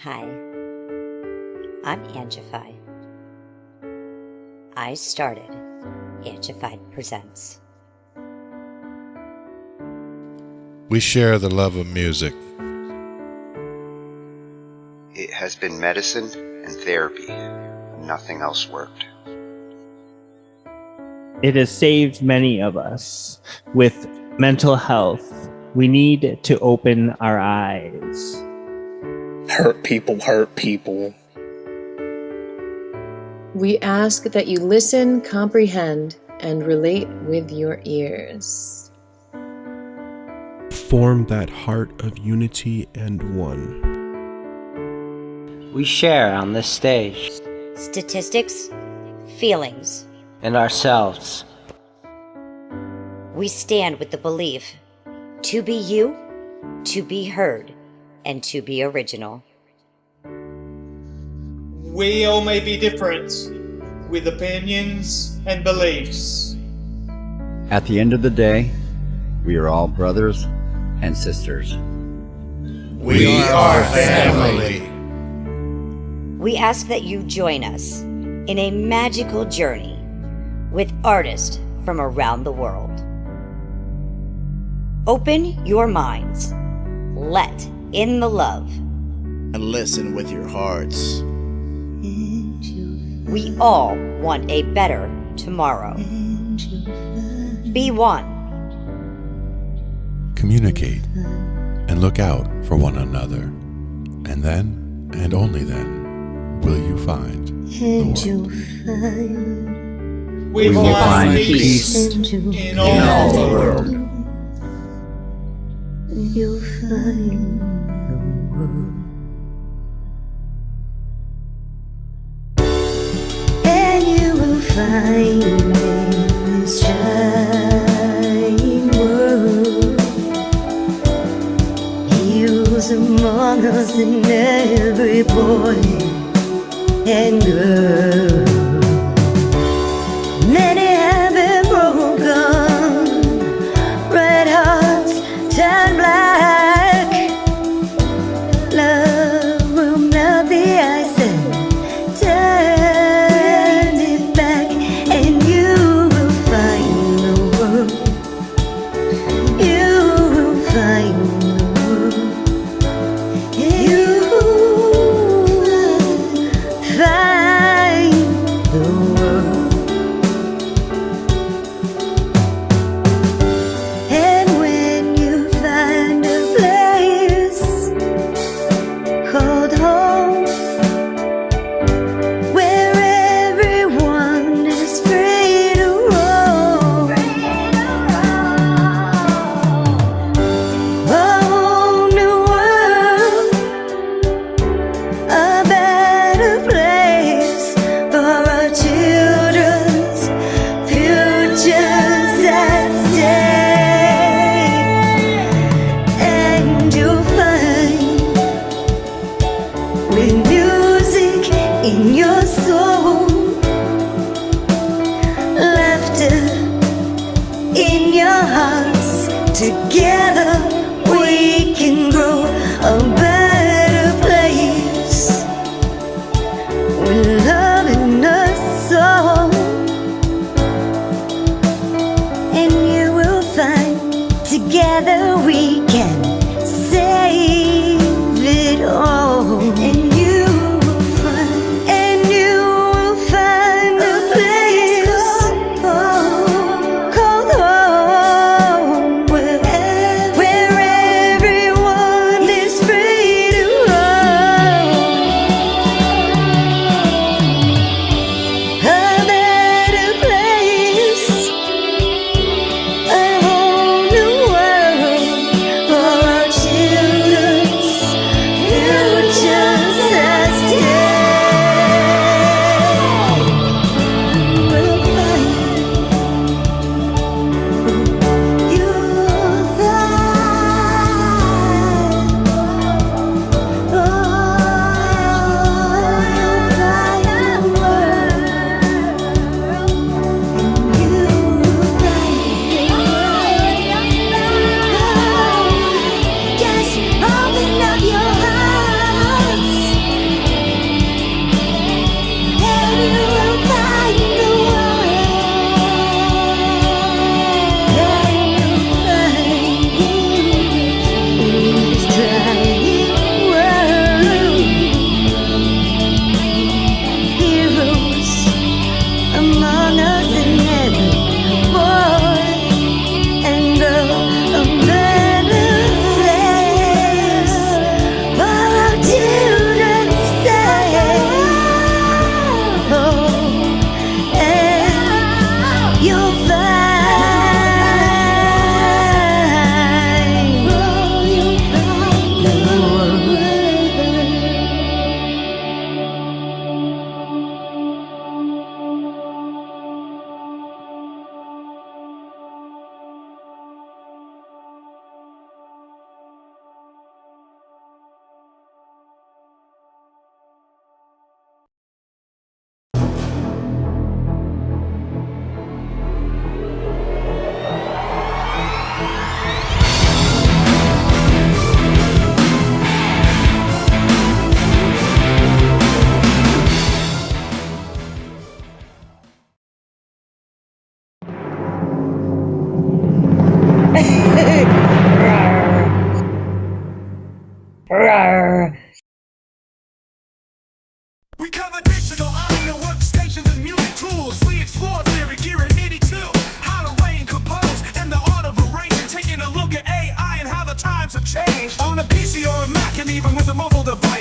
Hi, I'm Angified. I started Angified Presents. We share the love of music. It has been medicine and therapy. Nothing else worked. It has saved many of us. With mental health, we need to open our eyes. Hurt people hurt people. We ask that you listen, comprehend, and relate with your ears. Form that heart of unity and one. We share on this stage. Statistics, feelings, And ourselves. we stand with the belief to be you, to be heard, and to be original. We all may be different, with opinions and beliefs. At the end of the day, we are all brothers and sisters. We are family. We ask that you join us in a magical journey with artists from around the world. Open your minds, let in the love, and listen with your hearts. We all want a better tomorrow. Be one. Communicate and look out for one another. And then, and only then, will you find the world. We will find peace in all the world. You'll find the world. And you will find in this shining world heroes among us, and every boy and girl. Many have been broken, red hearts turn black. Love will melt the ice and turn it back, and you will find the world. You will find the world. You will find the world. And when you find a place called home, where everyone is free to roam, a whole new world, a better place for our children's futures at stake. And you'll find, with music in your soul, laughter in your hearts, together we can grow a better place, with love in us all. And you will find, together we can save it all. And you will find, a place called home, where everyone is free to roam, a better place, a whole new world,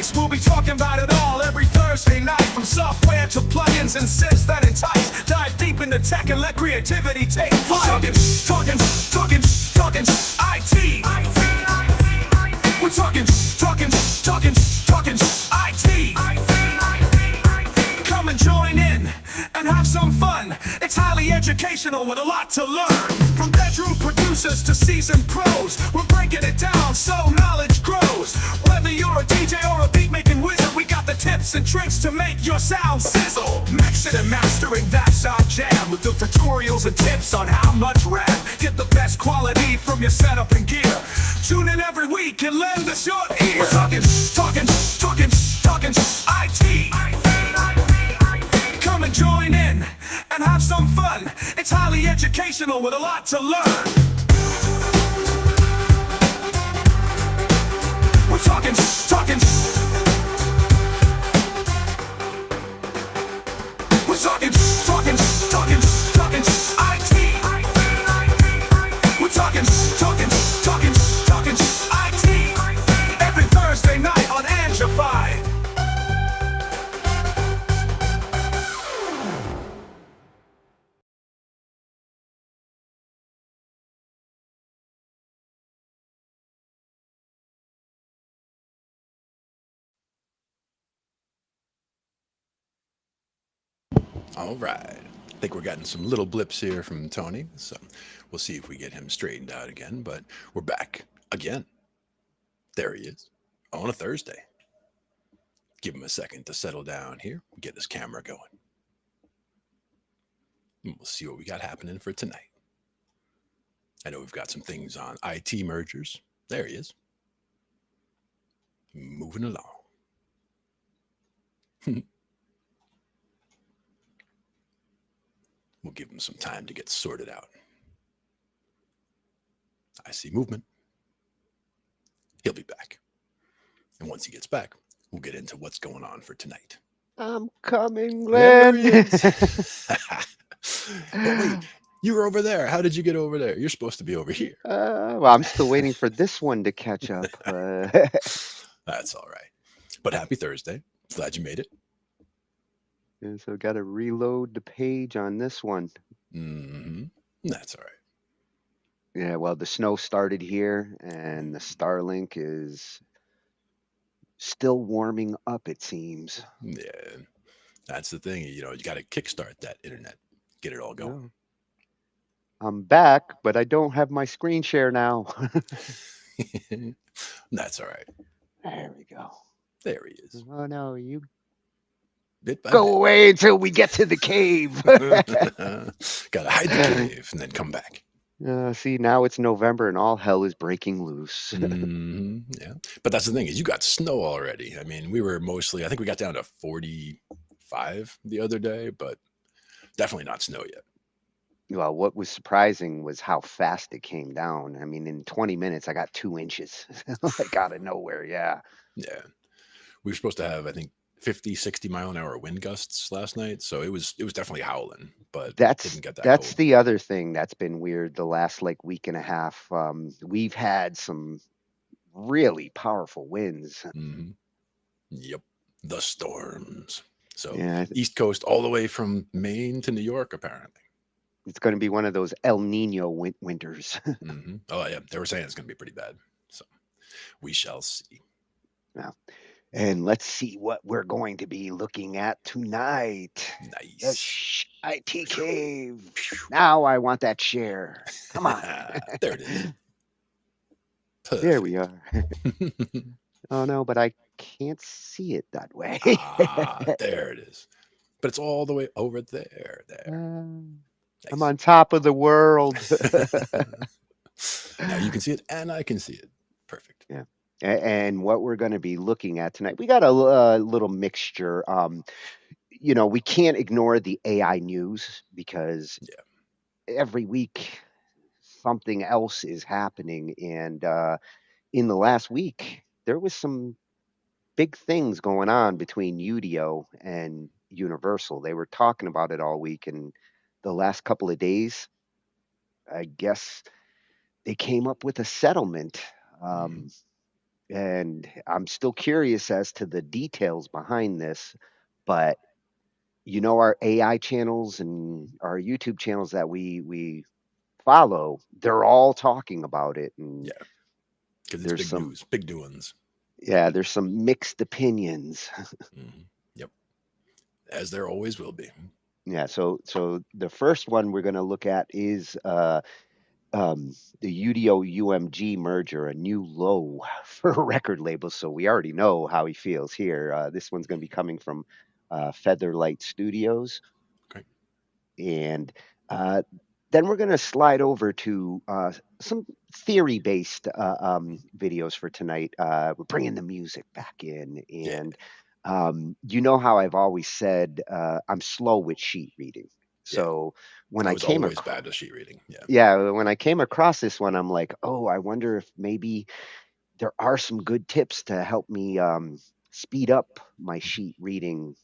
space. We'll be talking about it all every Thursday night, from software to plugins and synths that entice. Dive deep into tech and let creativity take flight. Talking IT. We're talking IT. Come and join in and have some fun. It's highly educational with a lot to learn. From bedroom producers to seasoned pros, we're breaking it down so knowledge grows. Whether you're a DJ or a beat making wizard, we got the tips and tricks to make your sound sizzle. Mixing and mastering, that's our jam, with the tutorials and tips on how much RAM. Get the best quality from your setup and gear. Tune in every week and lend us your ear. We're talking IT. Come and join in and have some fun. It's highly educational with a lot to learn. We're talking IT. We're talking IT. Every Thursday night on Angified. All right. I think we're getting some little blips here from Tony, so we'll see if we get him straightened out again. But we're back again. There he is on a Thursday. Give him a second to settle down here, get his camera going. And we'll see what we got happening for tonight. I know we've got some things on IT mergers. There he is. Moving along. We'll give him some time to get sorted out. I see movement. He'll be back. And once he gets back, we'll get into what's going on for tonight. I'm coming, Glenn. But wait, you were over there. How did you get over there? You're supposed to be over here. Well, I'm still waiting for this one to catch up. That's all right. But happy Thursday. Glad you made it. And so got to reload the page on this one. Mm-hmm. That's all right. Yeah, well, the snow started here, and the Starlink is still warming up, it seems. Yeah, that's the thing. You got to kickstart that internet. Get it all going. I'm back, but I don't have my screen share now. That's all right. There we go. There he is. Oh, no, you bit by go bit. away until we get to the cave. Gotta hide the cave and then come back. See, now it's November and all hell is breaking loose. Yeah, but that's the thing is you got snow already. I mean, we were mostly, I think we got down to 45 the other day, but definitely not snow yet. Well, what was surprising was how fast it came down. I mean, in 20 minutes, I got 2 inches, like out of nowhere. Yeah. Yeah. We were supposed to have, I think, 50, 60 mile an hour wind gusts last night. So it was definitely howling, but didn't get that that's cold. the other thing that's been weird the last like week and a half. We've had some really powerful winds. Mm-hmm. Yep. The storms. So Yeah. East Coast all the way from Maine to New York, apparently. It's going to be one of those El Nino winters. Mm-hmm. Oh, yeah. They were saying it's going to be pretty bad. So we shall see. Now, and let's see what we're going to be looking at tonight. Nice. The Shh IT cave. Now I want that share. Come on. There it is. Perfect. There we are. Oh, no, but I can't see it that way. There it is. But it's all the way over there. Nice. I'm on top of the world. Now you can see it and I can see it. Perfect. Yeah. And what we're going to be looking at tonight, we got a little mixture. We can't ignore the AI news because every week something else is happening. And in the last week, there was some big things going on between Udio and Universal. They were talking about it all week, and the last couple of days, I guess they came up with a settlement. and I'm still curious as to the details behind this, but our AI channels and our YouTube channels that we follow, they're all talking about it, and Yeah, because it's there's big some news, big doings. yeah, there's some mixed opinions. Yep, as there always will be. Yeah, so the first one we're going to look at is the Udio UMG merger, a new low for record labels. So we already know how he feels here. This one's going to be coming from Featherlight Studios. Okay. And then we're going to slide over to some theory based videos for tonight. We're bringing the music back in. And you know how I've always said I'm slow with sheet reading. Yeah, So when I I was came always across bad at sheet reading. Yeah. yeah, when I came across this one, I'm like, oh, I wonder if maybe there are some good tips to help me speed up my sheet reading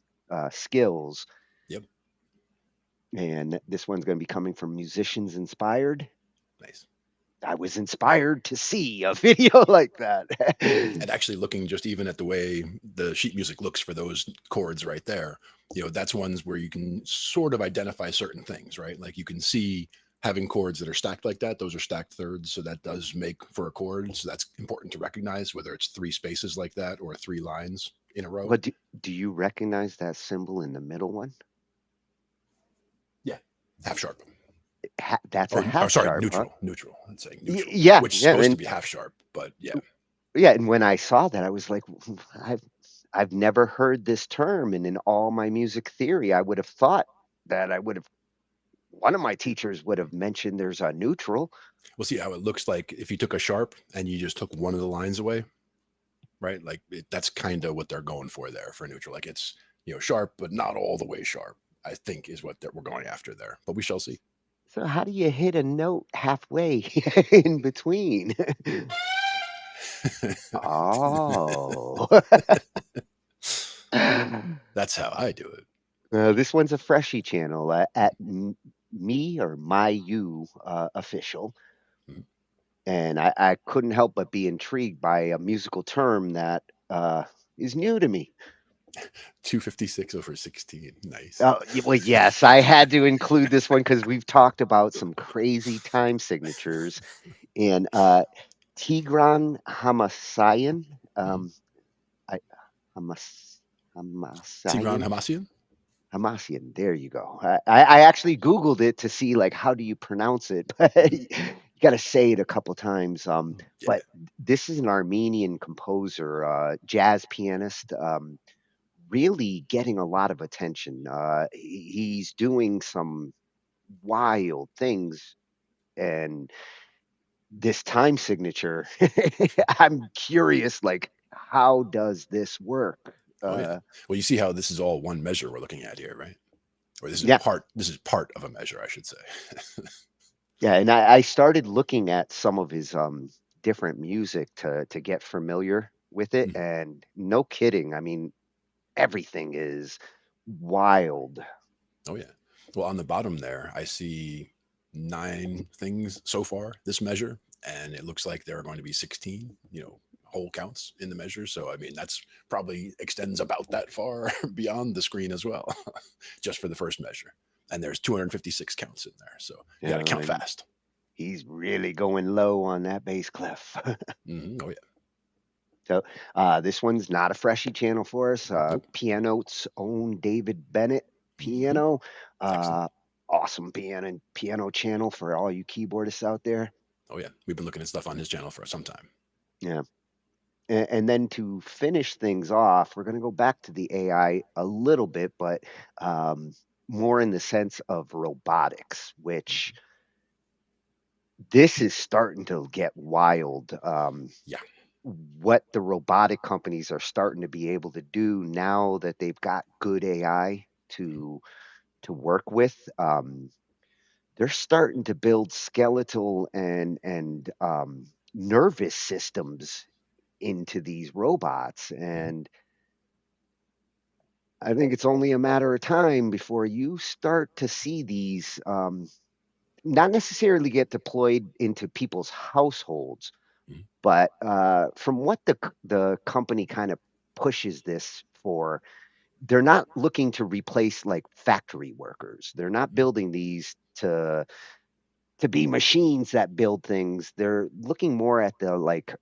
skills. Yep. And this one's going to be coming from Musicians Inspired. Nice. I was inspired to see a video like that. And actually looking just even at the way the sheet music looks for those chords right there, that's ones where you can sort of identify certain things, right? Like you can see having chords that are stacked like that, those are stacked thirds. So that does make for a chord. So that's important to recognize, whether it's three spaces like that or three lines in a row. What do you recognize that symbol in the middle one? Yeah. Half sharp. That's a half sorry, sharp, huh? neutral. Let's say neutral. Yeah, Which is yeah, supposed to and be half sharp, but yeah. yeah, and when I saw that, I was like, I've never heard this term, and in all my music theory, I would have thought that one of my teachers would have mentioned there's a neutral. We'll see how it looks like if you took a sharp and you just took one of the lines away, right? Like that's kind of what they're going for there for neutral. Like it's sharp, but not all the way sharp. I think is what we're going after there, but we shall see. So how do you hit a note halfway in between? Oh. That's how I do it. This one's a freshie channel at me or my you official. And I couldn't help but be intrigued by a musical term that is new to me. 256/16. Nice. Oh, well, yes, I had to include this one because we've talked about some crazy time signatures. And Tigran Hamasyan, I, Tigran Hamasyan, Hamasyan? Hamasyan. There you go. I actually Googled it to see like how do you pronounce it, but you got to say it a couple times. But this is an Armenian composer, jazz pianist. Really getting a lot of attention. He's doing some wild things, and this time signature, I'm curious, like, how does this work? Oh yeah. Well, you see how this is all one measure we're looking at here, right? Or this is Yeah. This is part of a measure, I should say. Yeah, and I started looking at some of his different music to get familiar with it, and no kidding, I mean, everything is wild. Oh yeah. Well, on the bottom there, I see 9 things so far this measure, and it looks like there are going to be 16, whole counts in the measure. So I mean, that's probably extends about that far beyond the screen as well, just for the first measure. And there's 256 counts in there, so you got to count fast. He's really going low on that bass clef. Oh yeah. So this one's not a freshie channel for us. Piano's own David Bennett piano. Awesome piano channel for all you keyboardists out there. Oh yeah, we've been looking at stuff on his channel for some time. Yeah. And then to finish things off, we're going to go back to the AI a little bit, but more in the sense of robotics, which this is starting to get wild. Yeah. What the robotic companies are starting to be able to do now that they've got good AI to work with. They're starting to build skeletal and nervous systems into these robots, and I think it's only a matter of time before you start to see these not necessarily get deployed into people's households, But from what the company kind of pushes this for, they're not looking to replace like factory workers. They're not building these to be machines that build things. They're looking more at the like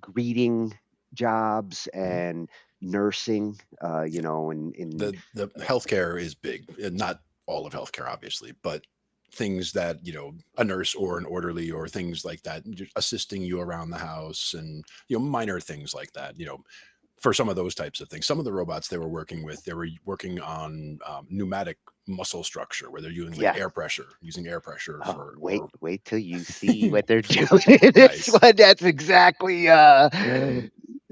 greeting jobs and nursing, in The healthcare is big, and not all of healthcare, obviously, but things that a nurse or an orderly or things like that, just assisting you around the house, and minor things like that. For some of those types of things, some of the robots they were working with, they were working on pneumatic muscle structure, where they're using like yeah. using air pressure Oh, for or wait till you see what they're doing in this nice. one. That's exactly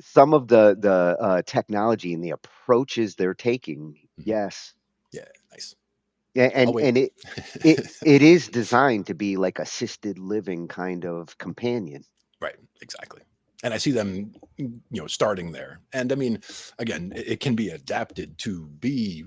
some of the technology and the approaches they're taking. Yes. Yeah, nice. Yeah, I'll wait. and it is designed to be like assisted living kind of companion. Right, exactly. And I see them, starting there. And I mean, again, it can be adapted to be,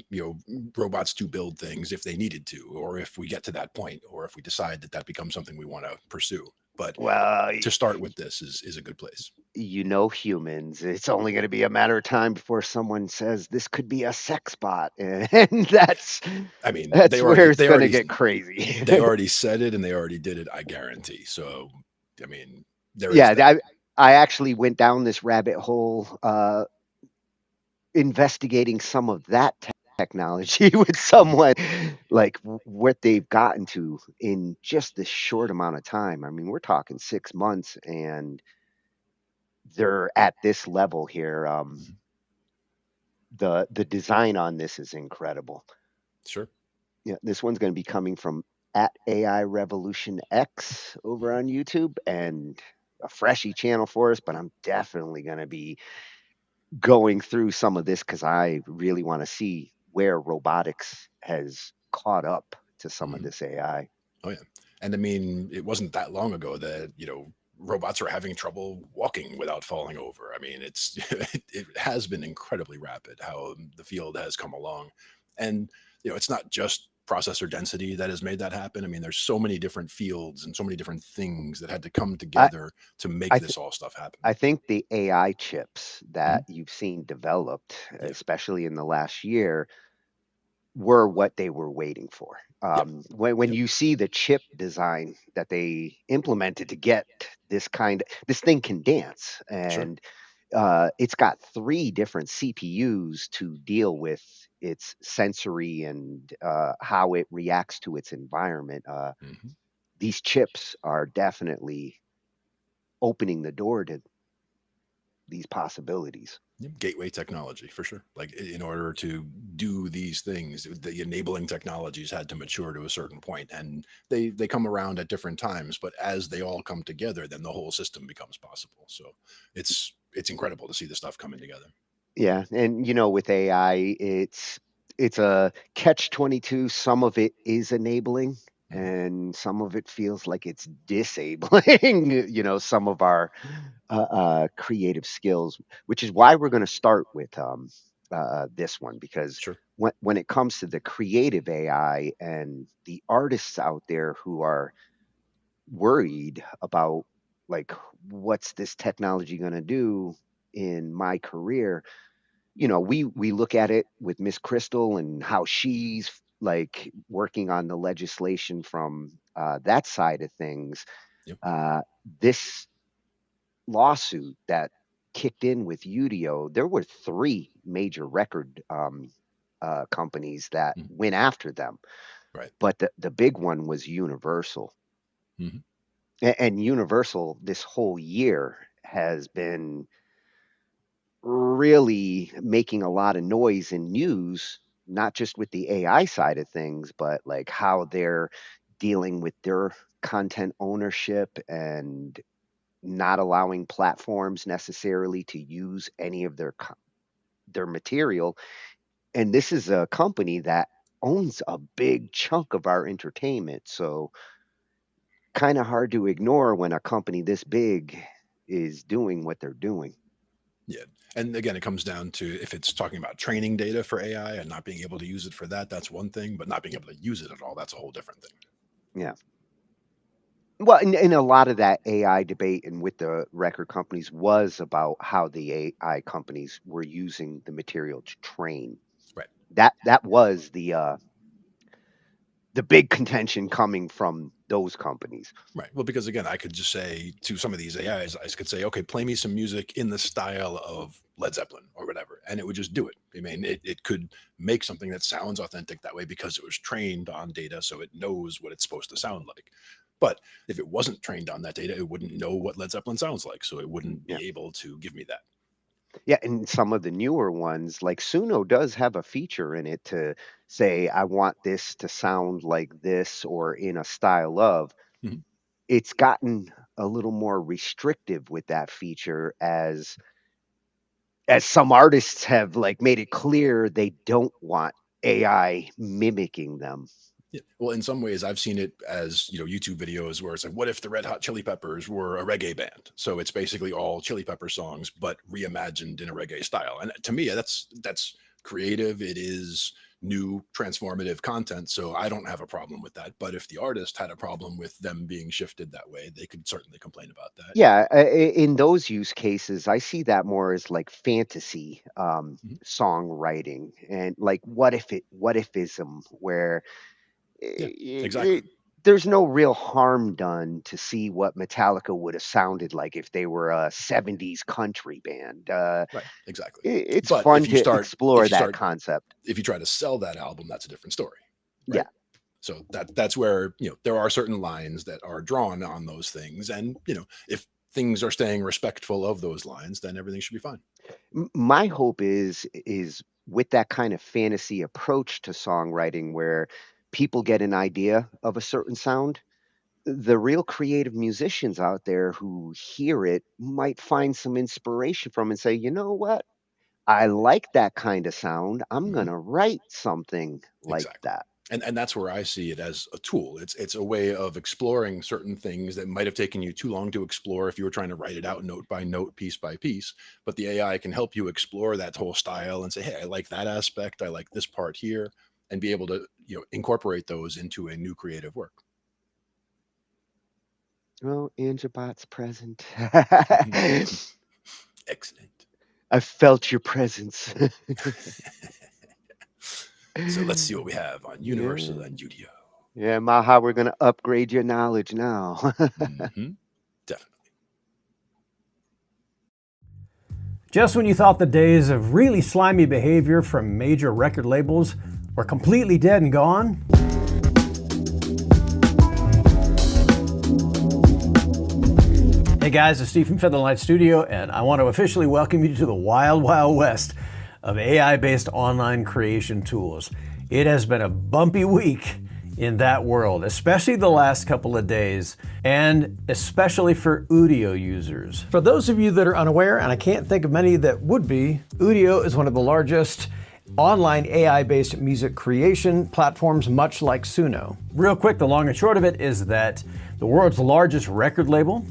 robots to build things if they needed to, or if we get to that point, or if we decide that becomes something we want to pursue. But Well, to start with this is a good place. humans, it's only going to be a matter of time before someone says this could be a sex bot, and that's I mean, that's where it's going to get crazy. they already said it and they already did it, I guarantee. So, I mean, there is Yeah, that. I actually went down this rabbit hole investigating some of that technology with someone, like what they've gotten to in just this short amount of time. I mean, we're talking 6 months, and they're at this level here. The design on this is incredible. Sure. Yeah, this one's going to be coming from at AI Revolution X over on YouTube, and a freshy channel for us. But I'm definitely going to be going through some of this because I really want to see where robotics has caught up to some of this AI. Oh yeah. And I mean, it wasn't that long ago that, robots are having trouble walking without falling over. I mean, it has been incredibly rapid how the field has come along. And, it's not just processor density that has made that happen. I mean, there's so many different fields and so many different things that had to come together to make I, this all stuff happen. I think the AI chips that you've seen developed, especially in the last year, were what they were waiting for. When you see the chip design that they implemented to get this thing can dance, Sure. and it's got 3 different CPUs to deal with its sensory and how it reacts to its environment. These chips are definitely opening the door to these possibilities. Gateway technology for sure. Like in order to do these things, the enabling technologies had to mature to a certain point, and they come around at different times. But as they all come together, then the whole system becomes possible. So it's incredible to see this stuff coming together. Yeah, and with AI, it's a catch-22. Some of it is enabling, and some of it feels like it's disabling. Some of our creative skills, which is why we're going to start with this one, because Sure. when it comes to the creative AI and the artists out there who are worried about, like, what's this technology going to do in my career, we look at it with Miss Crystal and how she's like working on the legislation from that side of things. Yep. This lawsuit that kicked in with Udio, there were 3 major record companies that went after them. Right. But the big one was Universal. And Universal this whole year has been really making a lot of noise in news, not just with the AI side of things, but like how they're dealing with their content ownership and not allowing platforms necessarily to use any of their material. And this is a company that owns a big chunk of our entertainment, so kind of hard to ignore when a company this big is doing what they're doing. Yeah. And again, it comes down to if it's talking about training data for AI and not being able to use it for that, that's one thing, but not being able to use it at all, that's a whole different thing. Yeah. Well, and a lot of that AI debate and with the record companies was about how the AI companies were using the material to train. Right. That was the big contention coming from those companies. Right. Well, because again, I could just say to some of these AIs, I could say, okay, play me some music in the style of Led Zeppelin or whatever, and it would just do it. I mean, it could make something that sounds authentic that way because it was trained on data, so it knows what it's supposed to sound like. But if it wasn't trained on that data, it wouldn't know what Led Zeppelin sounds like, so it wouldn't be able to give me that. Yeah, and some of the newer ones, like Suno does have a feature in it to say, I want this to sound like this or in a style of. Mhm. It's gotten a little more restrictive with that feature as some artists have like made it clear they don't want AI mimicking them. Yeah. Well, in some ways, I've seen it as, YouTube videos where it's like, what if the Red Hot Chili Peppers were a reggae band? So it's basically all Chili Pepper songs, but reimagined in a reggae style. And to me, that's creative. It is new transformative content. So I don't have a problem with that. But if the artist had a problem with them being shifted that way, they could certainly complain about that. Yeah, in those use cases, I see that more as like fantasy songwriting and like what ifism, where Yeah, exactly. there's no real harm done to see what Metallica would have sounded like if they were a 70s country band. Right, exactly. It's But fun if you to start, explore that concept. if you try to sell that album, that's a different story. Right? Yeah. So that's where, there are certain lines that are drawn on those things. And, if things are staying respectful of those lines, then everything should be fine. My hope is with that kind of fantasy approach to songwriting where people get an idea of a certain sound, the real creative musicians out there who hear it might find some inspiration from and say, you know what? I like that kind of sound. I'm going to write something like that. And that's where I see it as a tool. It's a way of exploring certain things that might have taken you too long to explore if you were trying to write it out note by note, piece by piece. But the AI can help you explore that whole style and say, hey, I like that aspect. I like this part here, and be able to incorporate those into a new creative work. Oh, Angibot's present. Excellent. I felt your presence. So let's see what we have on Universal and Udio. Yeah, Maha, we're going to upgrade your knowledge now. Definitely. Just when you thought the days of really slimy behavior from major record labels were completely dead and gone, hey guys, it's Steve from Featherlight Studio, and I want to officially welcome you to the wild, wild west of AI-based online creation tools. It has been a bumpy week in that world, especially the last couple of days, and especially for Udio users. For those of you that are unaware, and I can't think of many that would be, Udio is one of the largest online AI-based music creation platforms, much like Suno. Real quick, the long and short of it is that the world's largest record label,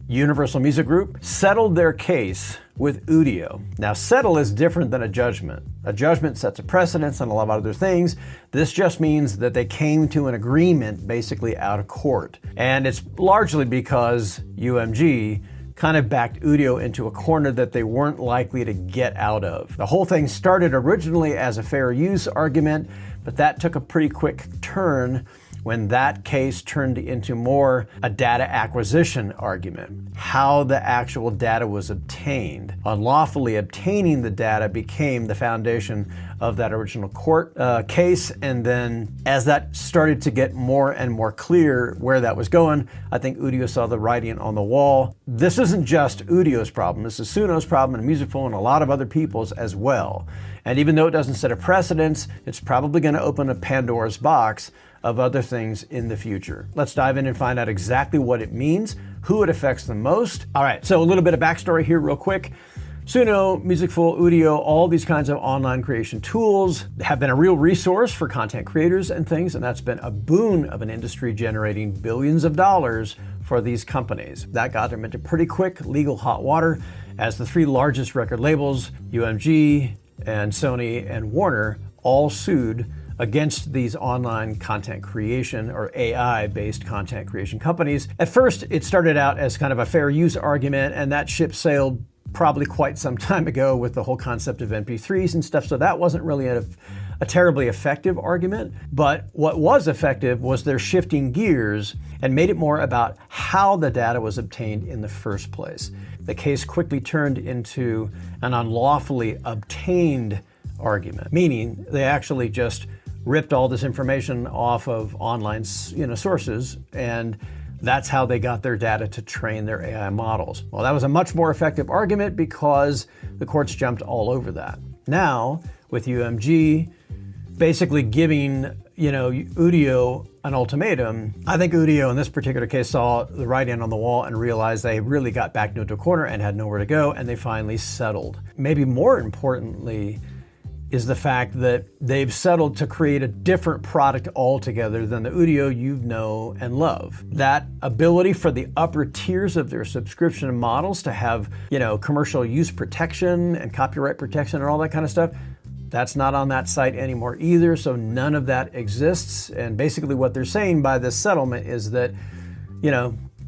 Universal Music Group, settled their case with Udio. Now, settle is different than a judgment. A judgment sets a precedence and a lot of other things. This just means that they came to an agreement basically out of court. And it's largely because UMG kind of backed Udio into a corner that they weren't likely to get out of. The whole thing started originally as a fair use argument, but that took a pretty quick turn when that case turned into more a data acquisition argument. How the actual data was obtained. Unlawfully obtaining the data became the foundation of that original court case, and then as that started to get more and more clear where that was going, I think Udio saw the writing on the wall. This isn't just Udio's problem, this is Suno's problem and Musicful and a lot of other people's as well. And even though it doesn't set a precedence, it's probably going to open a Pandora's box of other things in the future. Let's dive in and find out exactly what it means, who it affects the most. All right, so a little bit of backstory here real quick. Suno, Musicful, Udio, all these kinds of online creation tools have been a real resource for content creators and things, and that's been a boon of an industry generating billions of dollars for these companies. That got them into pretty quick legal hot water as the three largest record labels, UMG and Sony and Warner, all sued against these online content creation or AI-based content creation companies. At first, it started out as kind of a fair use argument, and that ship sailed probably quite some time ago with the whole concept of MP3s and stuff, so that wasn't really a terribly effective argument. But what was effective was their shifting gears and made it more about how the data was obtained in the first place. The case quickly turned into an unlawfully obtained argument, meaning they actually just ripped all this information off of online sources, and that's how they got their data to train their AI models. Well, that was a much more effective argument because the courts jumped all over that. Now, with UMG basically giving, Udio an ultimatum, I think Udio in this particular case saw the writing on the wall and realized they really got backed into a corner and had nowhere to go, and they finally settled. Maybe more importantly is the fact that they've settled to create a different product altogether than the Udio you know and love. That ability for the upper tiers of their subscription models to have, commercial use protection and copyright protection and all that kind of stuff, that's not on that site anymore either, so none of that exists. And basically what they're saying by this settlement is that,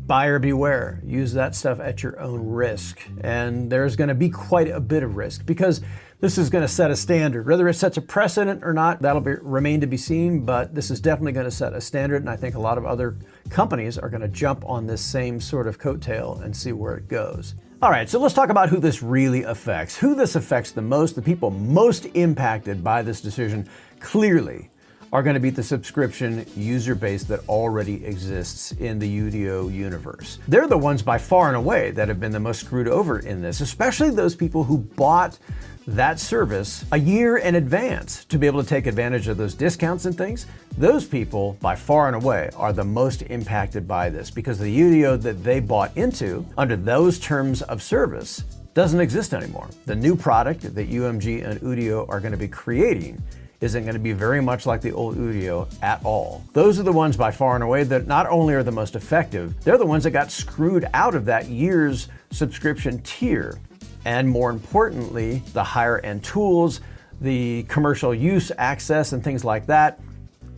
buyer beware, use that stuff at your own risk. And there's gonna be quite a bit of risk because this is going to set a standard. Whether it sets a precedent or not, that'll remain to be seen, but this is definitely going to set a standard, and I think a lot of other companies are going to jump on this same sort of coattail and see where it goes. All right, so let's talk about who this really affects. Who this affects the most, the people most impacted by this decision, clearly are going to be the subscription user base that already exists in the Udio universe. They're the ones by far and away that have been the most screwed over in this, especially those people who bought that service a year in advance to be able to take advantage of those discounts and things. Those people by far and away are the most impacted by this because the Udio that they bought into under those terms of service doesn't exist anymore. The new product that UMG and Udio are going to be creating isn't going to be very much like the old Udio at all. Those are the ones by far and away that not only are the most effective, they're the ones that got screwed out of that year's subscription tier. And more importantly, the higher end tools, the commercial use access and things like that,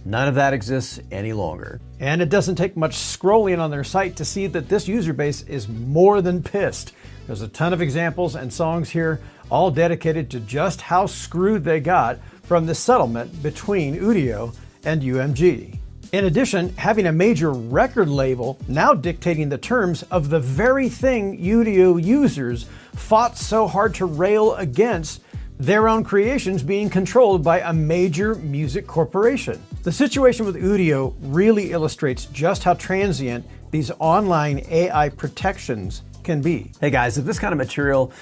none of that exists any longer. And it doesn't take much scrolling on their site to see that this user base is more than pissed. There's a ton of examples and songs here, all dedicated to just how screwed they got from the settlement between Udio and UMG. In addition, having a major record label now dictating the terms of the very thing Udio users fought so hard to rail against, their own creations being controlled by a major music corporation. The situation with Udio really illustrates just how transient these online AI protections can be. Hey guys, if this kind of material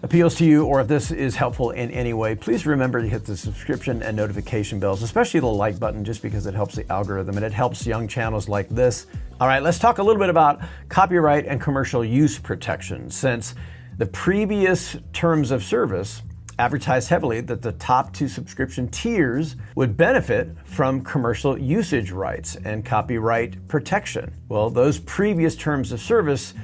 appeals to you or if this is helpful in any way, please remember to hit the subscription and notification bells, especially the like button, just because it helps the algorithm and it helps young channels like this. All right, let's talk a little bit about copyright and commercial use protection, since the previous terms of service advertised heavily that the top two subscription tiers would benefit from commercial usage rights and copyright protection. Well, those previous terms of service,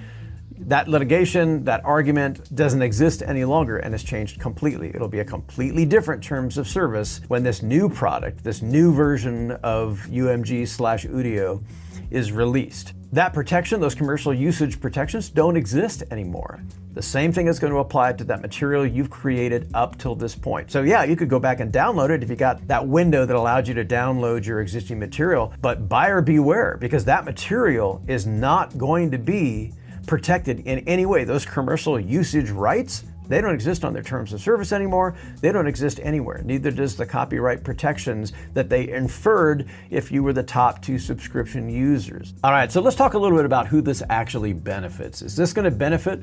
that litigation, that argument doesn't exist any longer and has changed completely. It'll be a completely different terms of service when this new product, this new version of UMG/Udio is released. That protection, those commercial usage protections, don't exist anymore. The same thing is going to apply to that material you've created up till this point. So yeah, you could go back and download it if you got that window that allowed you to download your existing material, but buyer beware, because that material is not going to be protected in any way. Those commercial usage rights, they don't exist on their terms of service anymore. They don't exist anywhere. Neither does the copyright protections that they inferred if you were the top two subscription users. All right, so let's talk a little bit about who this actually benefits. Is this going to benefit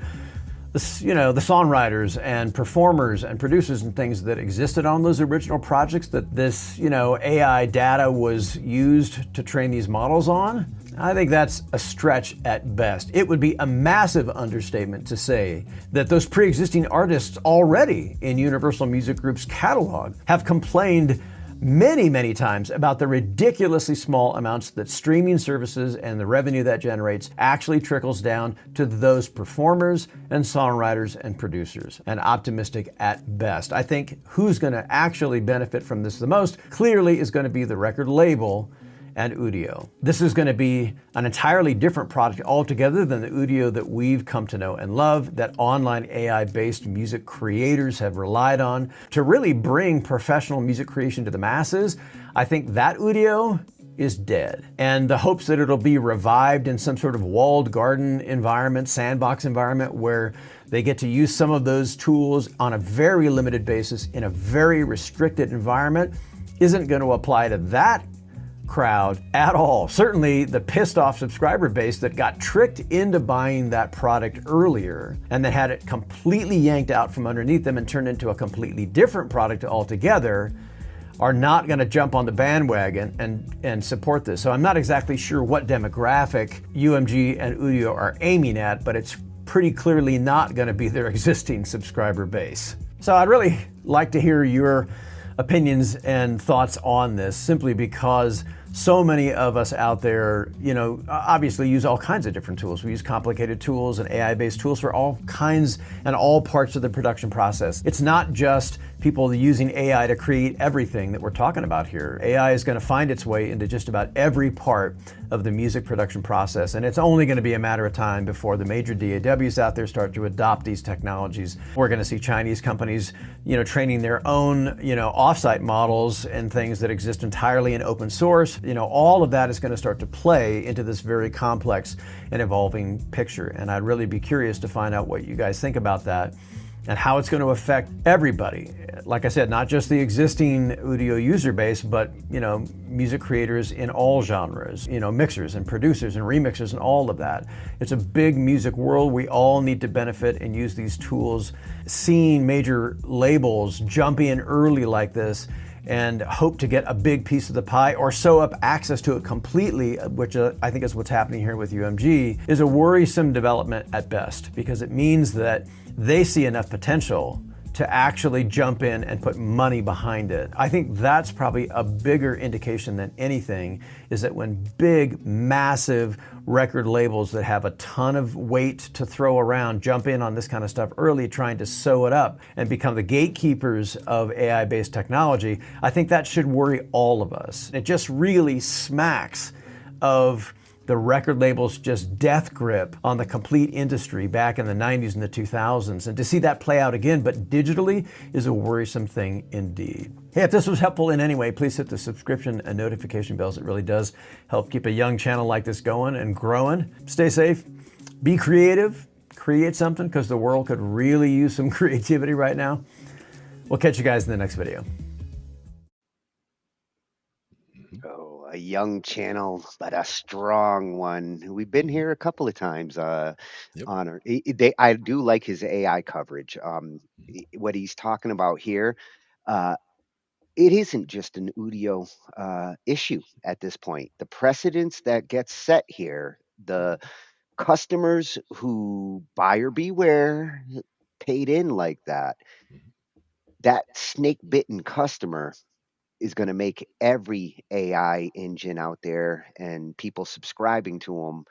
the songwriters and performers and producers and things that existed on those original projects that this, AI data was used to train these models on? I think that's a stretch at best. It would be a massive understatement to say that those pre-existing artists already in Universal Music Group's catalog have complained many, many times about the ridiculously small amounts that streaming services and the revenue that generates actually trickles down to those performers and songwriters and producers, and optimistic at best. I think who's going to actually benefit from this the most clearly is going to be the record label and Udio. This is going to be an entirely different product altogether than the Udio that we've come to know and love, that online AI-based music creators have relied on to really bring professional music creation to the masses. I think that Udio is dead. And the hopes that it'll be revived in some sort of walled garden environment, sandbox environment, where they get to use some of those tools on a very limited basis in a very restricted environment, isn't going to apply to that crowd at all. Certainly the pissed off subscriber base that got tricked into buying that product earlier and then had it completely yanked out from underneath them and turned into a completely different product altogether are not going to jump on the bandwagon and support this. So I'm not exactly sure what demographic UMG and Udio are aiming at, but it's pretty clearly not going to be their existing subscriber base. So I'd really like to hear your opinions and thoughts on this, simply because so many of us out there, obviously use all kinds of different tools. We use complicated tools and AI-based tools for all kinds and all parts of the production process. It's not just people using AI to create everything that we're talking about here. AI is going to find its way into just about every part of the music production process, and it's only going to be a matter of time before the major DAWs out there start to adopt these technologies. We're going to see Chinese companies, training their own, offsite models and things that exist entirely in open source. All of that is going to start to play into this very complex and evolving picture. And I'd really be curious to find out what you guys think about that and how it's going to affect everybody. Like I said, not just the existing Udio user base, but music creators in all genres, mixers and producers and remixers and all of that. It's a big music world. We all need to benefit and use these tools. Seeing major labels jump in early like this and hope to get a big piece of the pie or sew up access to it completely, which I think is what's happening here with UMG, is a worrisome development at best, because it means that they see enough potential to actually jump in and put money behind it. I think that's probably a bigger indication than anything, is that when big, massive record labels that have a ton of weight to throw around jump in on this kind of stuff early, trying to sew it up and become the gatekeepers of AI-based technology, I think that should worry all of us. It just really smacks of the record label's just death grip on the complete industry back in the 90s and the 2000s. And to see that play out again, but digitally, is a worrisome thing indeed. Hey, if this was helpful in any way, please hit the subscription and notification bells. It really does help keep a young channel like this going and growing. Stay safe, be creative, create something, because the world could really use some creativity right now. We'll catch you guys in the next video. A young channel, but a strong one. We've been here a couple of times. Honor. I do like his AI coverage. What he's talking about here, it isn't just an Udio issue at this point. The precedence that gets set here, the customers who buyer beware paid in like that, that snake bitten customer is going to make every AI engine out there and people subscribing to them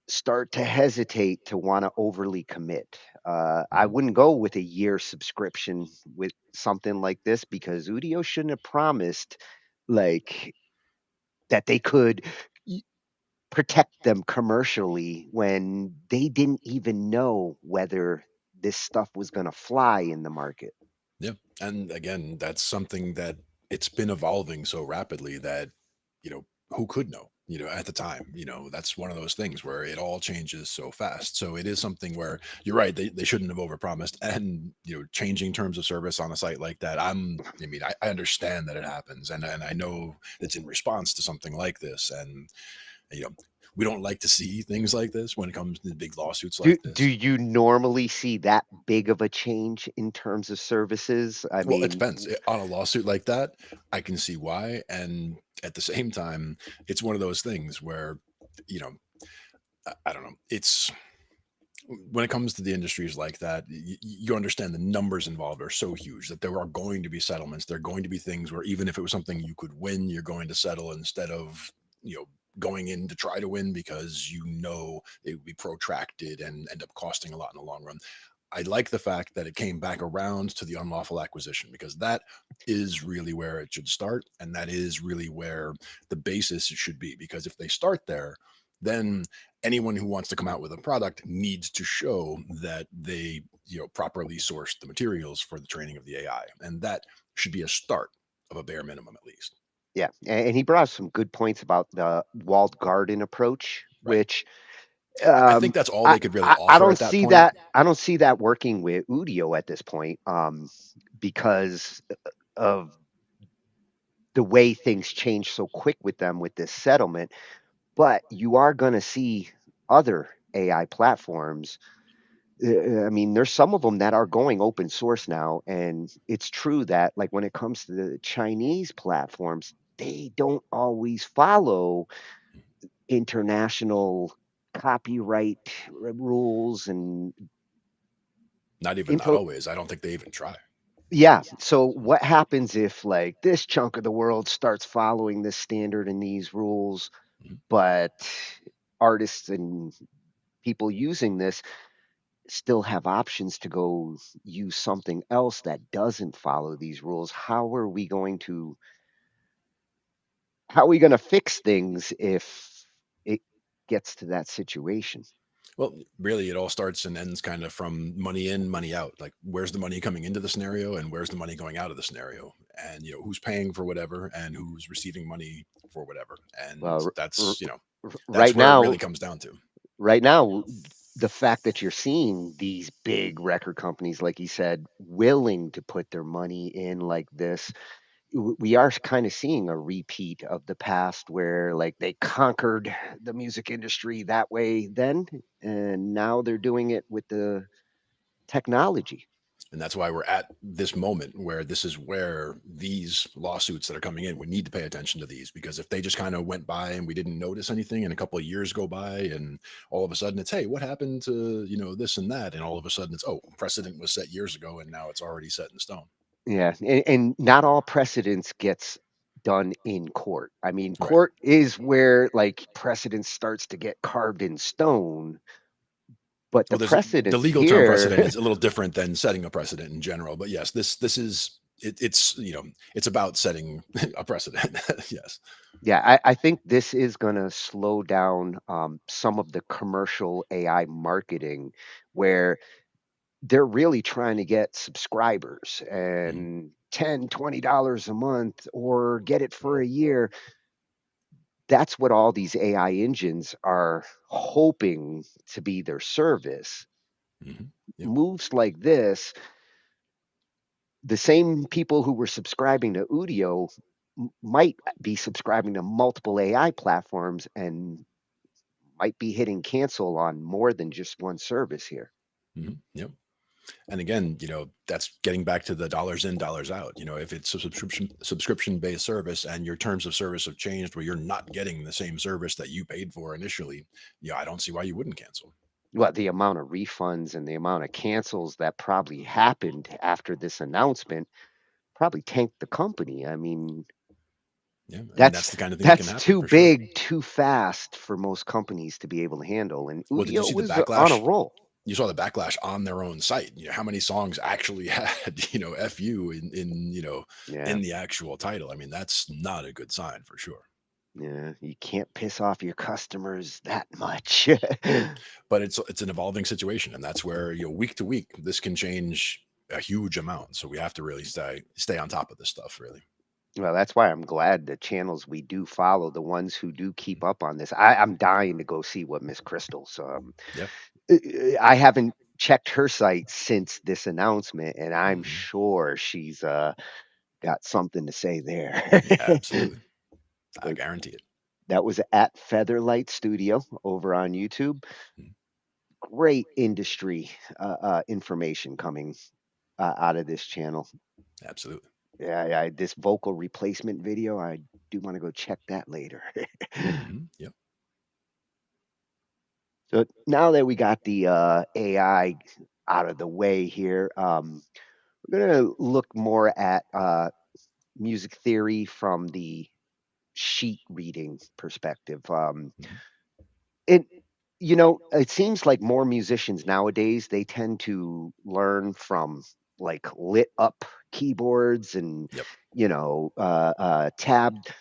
start to hesitate to want to overly commit. I wouldn't go with a year subscription with something like this, because Udio shouldn't have promised like that they could protect them commercially when they didn't even know whether this stuff was going to fly in the market. Yeah. And again, that's something that it's been evolving so rapidly that, who could know, at the time, that's one of those things where it all changes so fast. So it is something where you're right. They shouldn't have overpromised, and, changing terms of service on a site like that. I understand that it happens, and I know it's in response to something like this. And, we don't like to see things like this when it comes to big lawsuits like this. Do you normally see that big of a change in terms of services? Well, it depends. On a lawsuit like that, I can see why. And at the same time, it's one of those things where, I don't know. when it comes to the industries like that, you understand the numbers involved are so huge that there are going to be settlements. There are going to be things where even if it was something you could win, you're going to settle instead of, going in to try to win because it would be protracted and end up costing a lot in the long run. I like the fact that it came back around to the unlawful acquisition because that is really where it should start. And that is really where the basis should be. Because if they start there, then anyone who wants to come out with a product needs to show that they, properly sourced the materials for the training of the AI. And that should be a start of a bare minimum, at least. Yeah, and he brought up some good points about the walled garden approach, Right. which I think that's all I, they could really I offer don't at that see point. that. I don't see that working with Udio at this point, because of the way things change so quick with them with this settlement. But you are going to see other AI platforms. I mean, there's some of them that are going open source now, and it's true that, like, when it comes to the Chinese platforms, they don't always follow international copyright rules and Not info. always. I don't think they even try. Yeah. So what happens if, like, this chunk of the world starts following this standard and these rules, Mhm. but artists and people using this still have options to go use something else that doesn't follow these rules? How are we going to fix things if it gets to that situation? Well, really, it all starts and ends kind of from money in, money out. Like, where's the money coming into the scenario, and where's the money going out of the scenario, and who's paying for whatever, and who's receiving money for whatever, and Well, that's that's right where it now, really comes down to. right now, the fact that you're seeing these big record companies, like you said, willing to put their money in like this, we are kind of seeing a repeat of the past where, like, they conquered the music industry that way then, and now they're doing it with the technology. And that's why we're at this moment where this is where these lawsuits that are coming in, we need to pay attention to these because if they just kind of went by and we didn't notice anything and a couple of years go by and all of a sudden it's, hey, what happened to, this and that? And all of a sudden it's, oh, precedent was set years ago and now it's already set in stone. Yeah, and not all precedence gets done in court. I mean, Right. court is where, like, precedence starts to get carved in stone, but the Well, the precedence legal term precedent here. is a little different than setting a precedent in general, but yes, this is it's it's about setting a precedent. Yes. Yeah, I think this is going to slow down some of the commercial AI marketing where they're really trying to get subscribers Mhm. and $10, $20 a month or get it for a year. That's what all these AI engines are hoping to be their service. Mhm. Yep. Moves like this, the same people who were subscribing to Udio might be subscribing to multiple AI platforms and might be hitting cancel on more than just one service here. Mhm. Yep. And again, that's getting back to the dollars in, dollars out. If it's a subscription based service and your terms of service have changed where you're not getting the same service that you paid for initially, I don't see why you wouldn't cancel. Well, the amount of refunds and the amount of cancels that probably happened after this announcement probably tanked the company. I mean, Yeah, I mean that's that's the kind of thing that can that's happen too for sure. big, too fast for most companies to be able to handle. And Well, did you Udio see the was on a backlash? roll. You saw the backlash on their own site. How many songs actually had "fu" in Yeah. in the actual title? I mean, that's not a good sign for sure. Yeah, you can't piss off your customers that much. But it's an evolving situation, and that's where week to week this can change a huge amount. So we have to really stay on top of this stuff. Really. Well, that's why I'm glad the channels we do follow, the ones who do keep up on this. I'm dying to go see what Miss Crystal's. Yeah. I haven't checked her site since this announcement, and I'm Hmm. sure she's got something to say Yeah, there. absolutely. I guarantee it. That was at Featherlight Studio over on YouTube. Mhm. Great industry information coming out of this channel. Absolutely. Yeah, yeah, this vocal replacement video, I do want to go check that later. Hmm. Yep. So now that we got the AI out of the way here, we're going to look more at music theory from the sheet reading perspective. It it seems like more musicians nowadays, they tend to learn from like lit up keyboards and Yep. tabbed.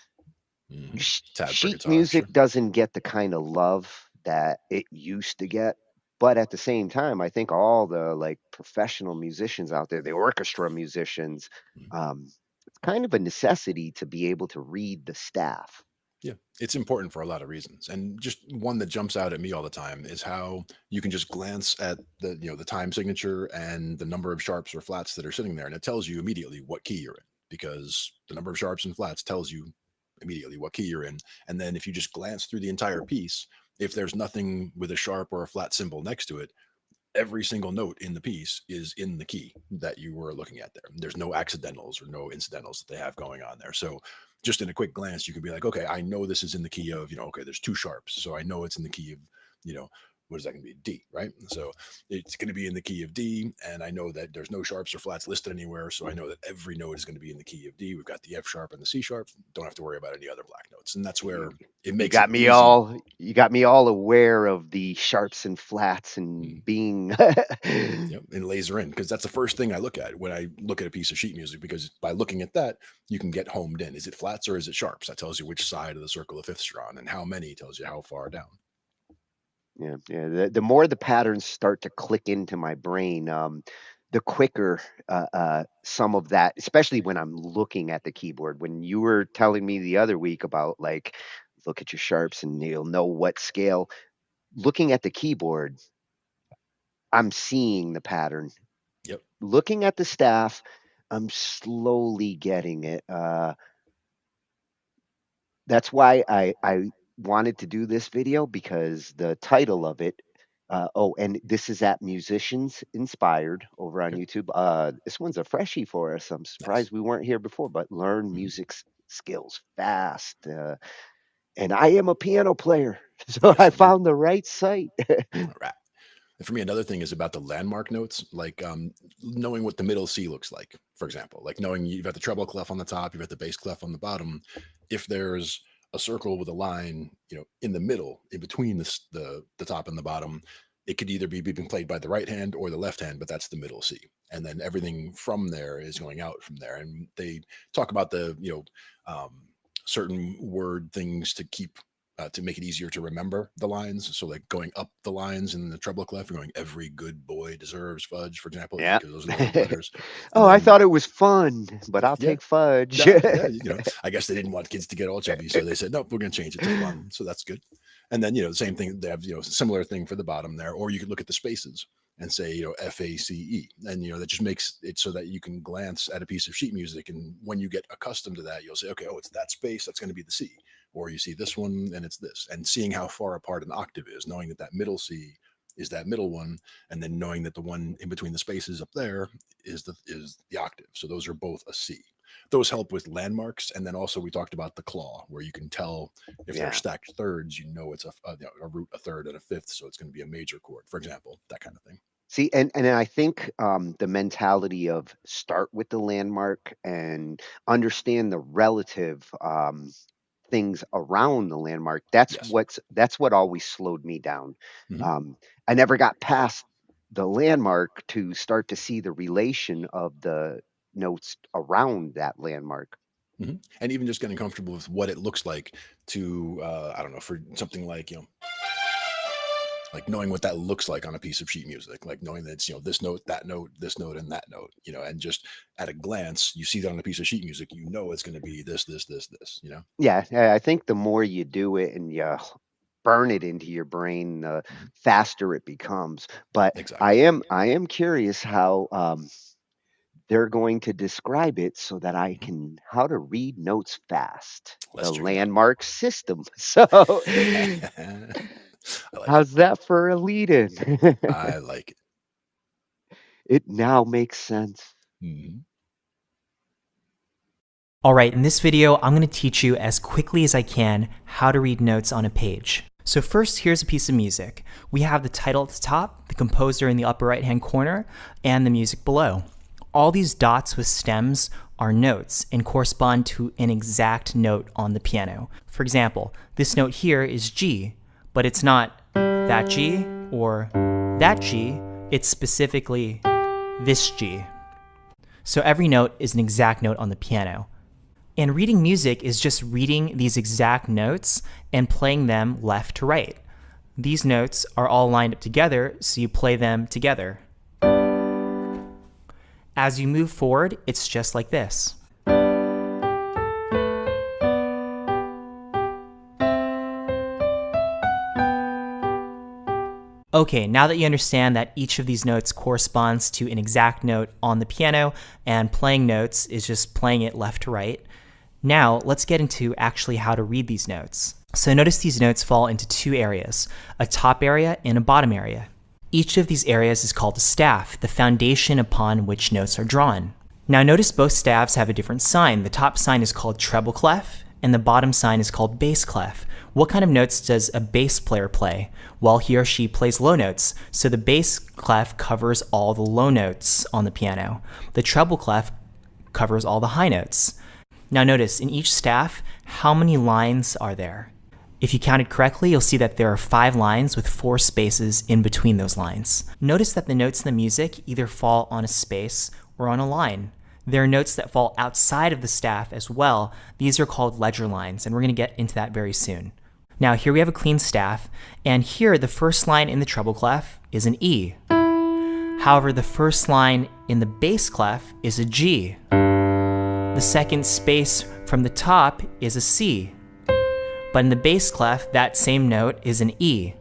Tab for Sheet guitar, sure. music doesn't get the kind of love that it used to get. But at the same time, I think all the like professional musicians out there, the orchestra musicians, it's kind of a necessity to be able to read the staff. Yeah, it's important for a lot of reasons, and just one that jumps out at me all the time is how you can just glance at the time signature and the number of sharps or flats that are sitting there, and it tells you immediately what key you're in because the number of sharps and flats tells you immediately what key you're in. And then if you just glance through the entire piece, if there's nothing with a sharp or a flat symbol next to it, every single note in the piece is in the key that you were looking at there. There's no accidentals or no incidentals that they have going on there. So just in a quick glance, you could be like, okay, I know this is in the key of, okay, there's two sharps. So I know it's in the key of, what is that going to be? D, right? So it's going to be in the key of D. And I know that there's no sharps or flats listed anywhere. So I know that every note is going to be in the key of D. We've got the F sharp and the C sharp. Don't have to worry about any other black notes. And that's where it makes it easy. You got me all aware of the sharps and flats and being Yep, and laser in, because that's the first thing I look at when I look at a piece of sheet music, because by looking at that, you can get homed in. Is it flats or is it sharps? That tells you which side of the circle of fifths you're on, and how many tells you how far down. Yeah, yeah. The more the patterns start to click into my brain, the quicker some of that, especially when I'm looking at the keyboard. When you were telling me the other week about like, look at your sharps and you'll know what scale. Looking at the keyboard, I'm seeing the pattern. Yep. Looking at the staff, I'm slowly getting it. That's why I wanted to do this video, because the title of it, and this is at Musicians Inspired over on YouTube. This one's a freshie for us. I'm surprised we weren't here before, but learn music skills fast. And I am a piano player, so Yes, I found the right site. All right. And for me, another thing is about the landmark notes, like knowing what the middle C looks like, for example, like knowing you've got the treble clef on the top, you've got the bass clef on the bottom. If there's a circle with a line, in the middle, in between the top and the bottom, it could either be being played by the right hand or the left hand, but that's the middle C. And then everything from there is going out from there. And they talk about the, certain word things to keep to make it easier to remember the lines. So like going up the lines in the treble clef, you're going every good boy deserves fudge, for example. Yeah. Because those are the letters. Oh, I thought it was fun, but I'll take fudge. Yeah, I guess they didn't want kids to get all chubby, so they said, nope, we're going to change it to fun. So that's good. And then, the same thing, they have, similar thing for the bottom there, or you could look at the spaces and say, FACE. And, that just makes it so that you can glance at a piece of sheet music. And when you get accustomed to that, you'll say, okay, it's that space, that's going to be the C. Or you see this one and it's this, and seeing how far apart an octave is, knowing that middle C is that middle one, and then knowing that the one in between the spaces up there is the octave. So those are both a C. Those help with landmarks. And then also we talked about the claw, where you can tell if they're stacked thirds, it's a root, a third, and a fifth. So it's going to be a major chord, for example, that kind of thing. See, and I think the mentality of start with the landmark and understand the relative things around the landmark. That's what always slowed me down. I never got past the landmark to start to see the relation of the notes around that landmark. And even just getting comfortable with what it looks like to, I don't know, for something like, like knowing what that looks like on a piece of sheet music, like knowing that it's, this note, this note, and that note, and just at a glance, you see that on a piece of sheet music, it's going to be this, Yeah, I think the more you do it and you burn it into your brain, the faster it becomes. But I am curious how they're going to describe it so that I can how to read notes fast. The landmark system. So how's that for a lead-in? I like it. It now makes sense. All right, in this video, I'm going to teach you as quickly as I can how to read notes on a page. So first, here's a piece of music. We have the title at the top, the composer in the upper right-hand corner, and the music below. All these dots with stems are notes and correspond to an exact note on the piano. For example, this note here is G, but it's not that G or that G, it's specifically this G. So every note is an exact note on the piano. And reading music is just reading these exact notes and playing them left to right. These notes are all lined up together, so you play them together. As you move forward, it's just like this. Okay, now that you understand that each of these notes corresponds to an exact note on the piano and playing notes is just playing it left to right, now let's get into actually how to read these notes. So notice these notes fall into two areas, a top area and a bottom area. Each of these areas is called a staff, the foundation upon which notes are drawn. Now notice both staves have a different sign. The top sign is called treble clef and the bottom sign is called bass clef. What kind of notes does a bass player play? Well, he or she plays low notes, so the bass clef covers all the low notes on the piano. The treble clef covers all the high notes. Now notice, in each staff, how many lines are there? If you counted correctly, you'll see that there are 5 lines with 4 spaces in between those lines. Notice that the notes in the music either fall on a space or on a line. There are notes that fall outside of the staff as well. These are called ledger lines, and we're going to get into that very soon. Now here we have a clean staff, and here the first line in the treble clef is an E. However, the first line in the bass clef is a G. The second space from the top is a C. But in the bass clef, that same note is an E.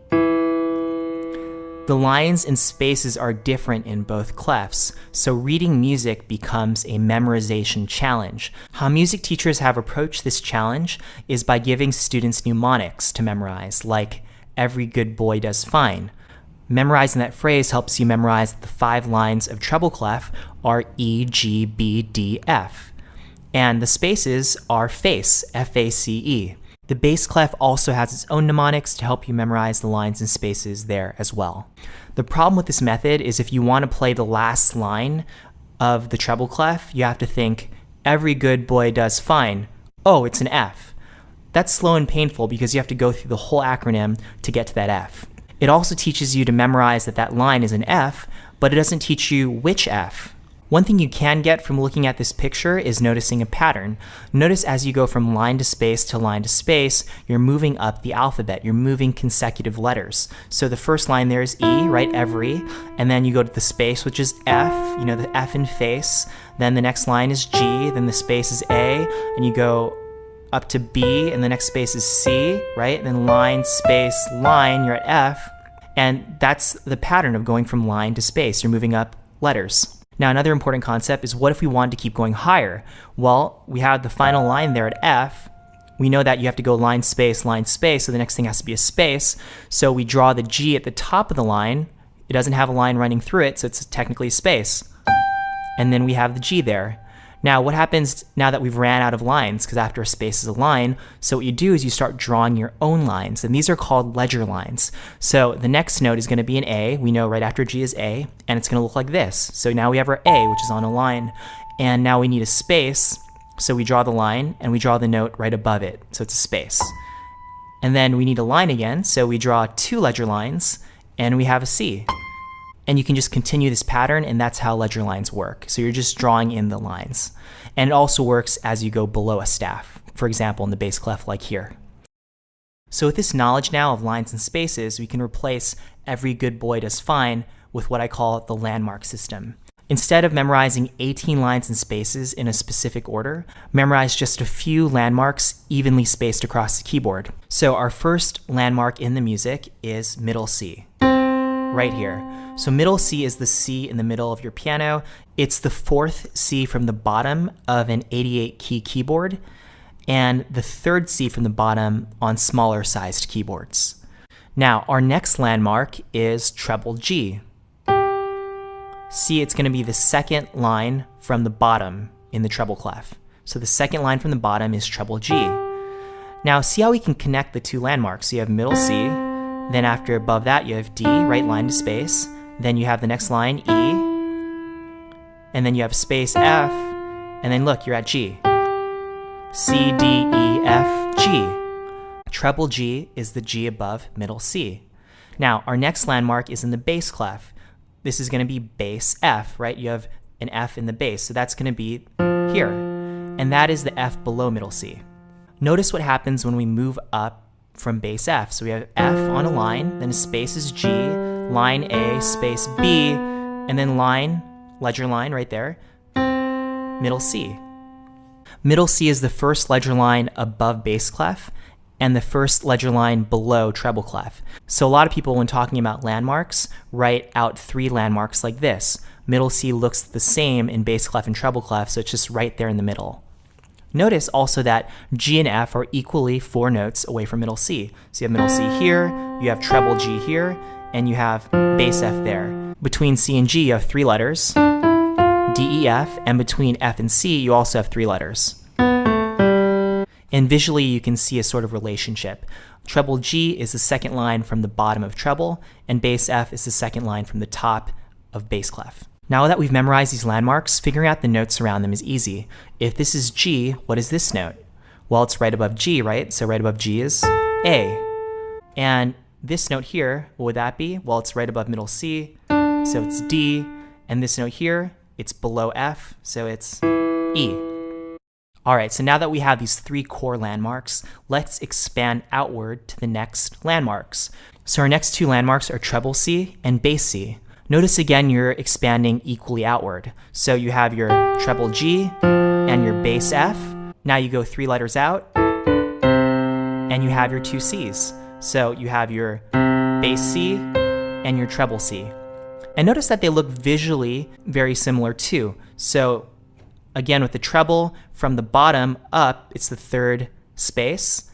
The lines and spaces are different in both clefs, so reading music becomes a memorization challenge. How music teachers have approached this challenge is by giving students mnemonics to memorize, like "every good boy does fine." Memorizing that phrase helps you memorize that the 5 lines of treble clef are E, G, B, D, F. And the spaces are face, F-A-C-E. The bass clef also has its own mnemonics to help you memorize the lines and spaces there as well. The problem with this method is if you want to play the last line of the treble clef, you have to think, "every good boy does fine." Oh, it's an F. That's slow and painful because you have to go through the whole acronym to get to that F. It also teaches you to memorize that that line is an F, but it doesn't teach you which F. One thing you can get from looking at this picture is noticing a pattern. Notice as you go from line to space to line to space, you're moving up the alphabet. You're moving consecutive letters. So the first line there is E, right, every, and then you go to the space, which is F, you know, the F in face. Then the next line is G, then the space is A, and you go up to B, and the next space is C, right? And then line, space, line, you're at F. And that's the pattern of going from line to space. You're moving up letters. Now, another important concept is what if we wanted to keep going higher? Well, we have the final line there at F. We know that you have to go line, space, so the next thing has to be a space. So we draw the G at the top of the line. It doesn't have a line running through it, so it's technically a space. And then we have the G there. Now, what happens now that we've ran out of lines? Because after a space is a line, so what you do is you start drawing your own lines, and these are called ledger lines. So the next note is going to be an A. We know right after G is A, and it's going to look like this. So now we have our A, which is on a line, and now we need a space. So we draw the line, and we draw the note right above it, so it's a space. And then we need a line again, so we draw 2 ledger lines, and we have a C. And you can just continue this pattern, and that's how ledger lines work. So you're just drawing in the lines. And it also works as you go below a staff, for example, in the bass clef like here. So with this knowledge now of lines and spaces, we can replace "every good boy does fine" with what I call the landmark system. Instead of memorizing 18 lines and spaces in a specific order, memorize just a few landmarks evenly spaced across the keyboard. So our first landmark in the music is middle C, right here. So middle C is the C in the middle of your piano. It's the 4th C from the bottom of an 88 key keyboard, and the 3rd C from the bottom on smaller sized keyboards. Now, our next landmark is treble G. See, it's going to be the 2nd line from the bottom in the treble clef. So the 2nd line from the bottom is treble G. Now see how we can connect the two landmarks. So you have middle C, then after above that you have D, right, line to space. Then you have the next line, E, and then you have space F, and then look, you're at G. C, D, E, F, G. Treble G is the G above middle C. Now, our next landmark is in the bass clef. This is going to be bass F, right? You have an F in the bass, so that's going to be here. And that is the F below middle C. Notice what happens when we move up from bass F. So we have F on a line, then a space is G, line A, space B, and then line, ledger line right there, middle C. Middle C is the first ledger line above bass clef and the first ledger line below treble clef. So a lot of people, when talking about landmarks, write out 3 landmarks like this. Middle C looks the same in bass clef and treble clef, so it's just right there in the middle. Notice also that G and F are equally 4 notes away from middle C. So you have middle C here, you have treble G here, and you have bass F there. Between C and G, you have 3 letters, D, E, F, and between F and C, you also have 3 letters. And visually, you can see a sort of relationship. Treble G is the second line from the bottom of treble, and bass F is the second line from the top of bass clef. Now that we've memorized these landmarks, figuring out the notes around them is easy. If this is G, what is this note? Well, it's right above G, right? So right above G is A. And this note here, what would that be? Well, it's right above middle C, so it's D. And this note here, it's below F, so it's E. All right, so now that we have these 3 core landmarks, let's expand outward to the next landmarks. So our next 2 landmarks are treble C and bass C. Notice again, you're expanding equally outward. So you have your treble G and your bass F. Now you go 3 letters out and you have your 2 Cs. So you have your bass C and your treble C. And notice that they look visually very similar too. So again, with the treble, from the bottom up, it's the 3rd space.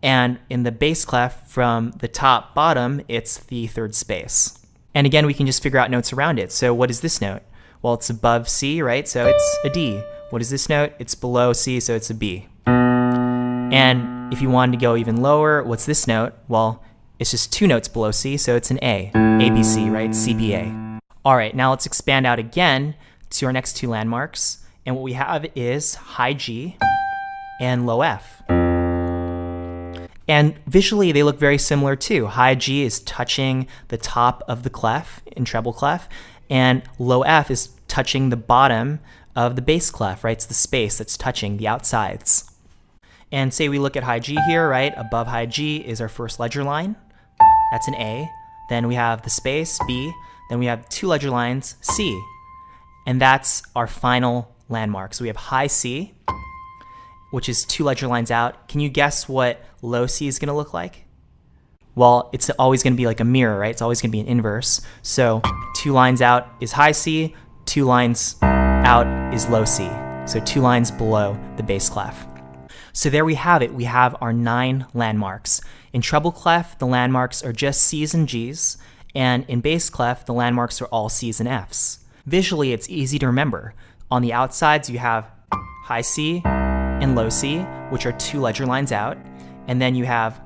And in the bass clef, from the top bottom, it's the 3rd space. And again, we can just figure out notes around it. So what is this note? Well, it's above C, right? So it's a D. What is this note? It's below C, so it's a B. And if you wanted to go even lower, what's this note? Well, it's just 2 notes below C, so it's an A. ABC, right? CBA. All right, now let's expand out again to our next 2 landmarks. And what we have is high G and low F. And visually, they look very similar too. High G is touching the top of the clef in treble clef, and low F is touching the bottom of the bass clef, right? It's the space that's touching the outsides. And say we look at high G here, right? Above high G is our first ledger line. That's an A. Then we have the space, B. Then we have 2 ledger lines, C. And that's our final landmark. So we have high C, which is 2 ledger lines out. Can you guess what low C is going to look like? Well, it's always going to be like a mirror, right? It's always going to be an inverse. So 2 lines out is high C, 2 lines out is low C. So 2 lines below the bass clef. So there we have it. We have our 9 landmarks. In treble clef, the landmarks are just C's and G's. And in bass clef, the landmarks are all C's and F's. Visually, it's easy to remember. On the outsides, you have high C and low C, which are 2 ledger lines out. And then you have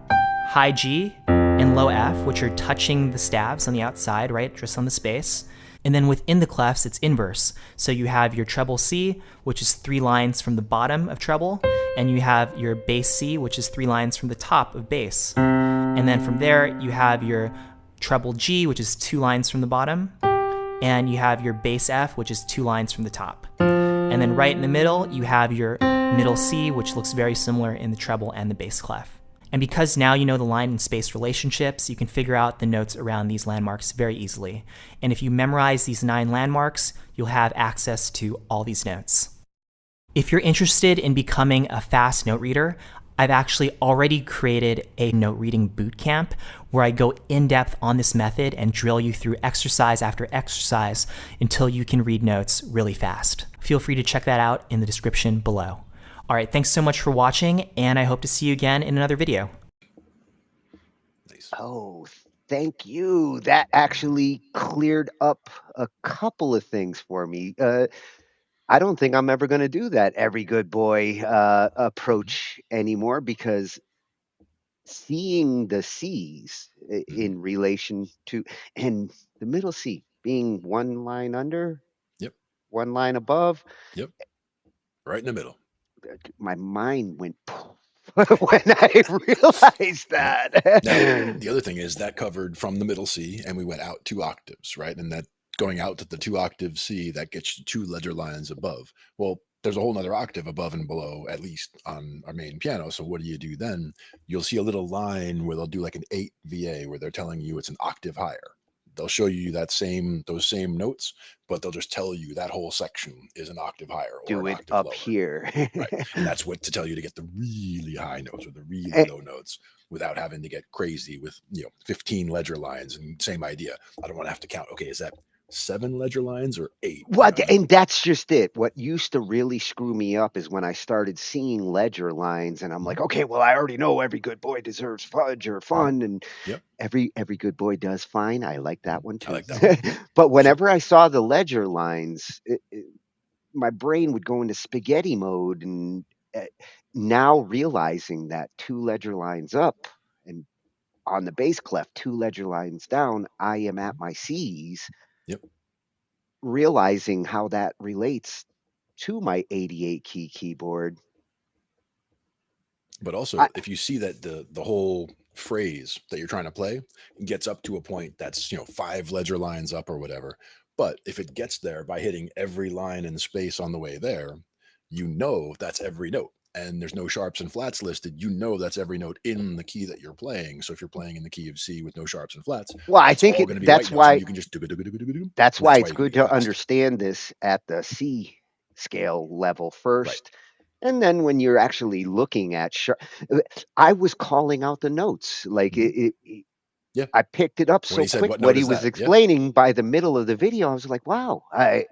high G and low F, which are touching the stabs on the outside, right, just on the space. And then within the clefs, it's inverse. So you have your treble C, which is 3 lines from the bottom of treble, and you have your bass C, which is 3 lines from the top of bass. And then from there, you have your treble G, which is 2 lines from the bottom, and you have your bass F, which is 2 lines from the top. And then right in the middle, you have your middle C, which looks very similar in the treble and the bass clef. And because now you know the line and space relationships, you can figure out the notes around these landmarks very easily. And if you memorize these 9 landmarks, you'll have access to all these notes. If you're interested in becoming a fast note reader, I've actually already created a note reading bootcamp where I go in depth on this method and drill you through exercise after exercise until you can read notes really fast. Feel free to check that out in the description below. All right, thanks so much for watching, and I hope to see you again in another video. Oh, thank you. That actually cleared up a couple of things for me. I don't think I'm ever going to do that every good boy approach anymore, because seeing the C's in relation to, and the middle C being one line under, Yep. one line above. Yep. Right in the middle. My mind went when I realized that. Now, the other thing is that covered from the middle C, and we went out 2 octaves, right? And that going out to the 2 octave C, that gets you 2 ledger lines above. Well, there's a whole nother octave above and below, at least on our main piano. So what do you do then? You'll see a little line where they'll do like an 8 VA, where they're telling you it's an octave higher. They'll show you those same notes, but they'll just tell you that whole section is an octave higher or Do an it octave up lower. here. Right. And that's what to tell you to get the really high notes or the really low notes without having to get crazy with 15 ledger lines. And same idea. I don't want to have to count. Okay, is that 7 ledger lines or 8? What? And that's just it. What used to really screw me up is when I started seeing ledger lines, and I'm like, okay, well, I already know every good boy deserves fudge or fun, and every good boy does fine. I like that one too. I like that one. But whenever I saw the ledger lines, my brain would go into spaghetti mode, and now realizing that 2 ledger lines up and on the bass clef, 2 ledger lines down, I am at my C's. Yep. Realizing how that relates to my 88 key keyboard. But also, if you see that the whole phrase that you're trying to play gets up to a point that's 5 ledger lines up or whatever, but if it gets there by hitting every line in space on the way there, that's every note. And there's no sharps and flats listed, that's every note in the key that you're playing. So if you're playing in the key of C with no sharps and flats, well, I think that's why you can just that's why it's good to understand this at the C scale level first. Right. And then when you're actually looking at I was calling out the notes like I picked it up so quick. What he was explaining by the middle of the video, I was like, "Wow, I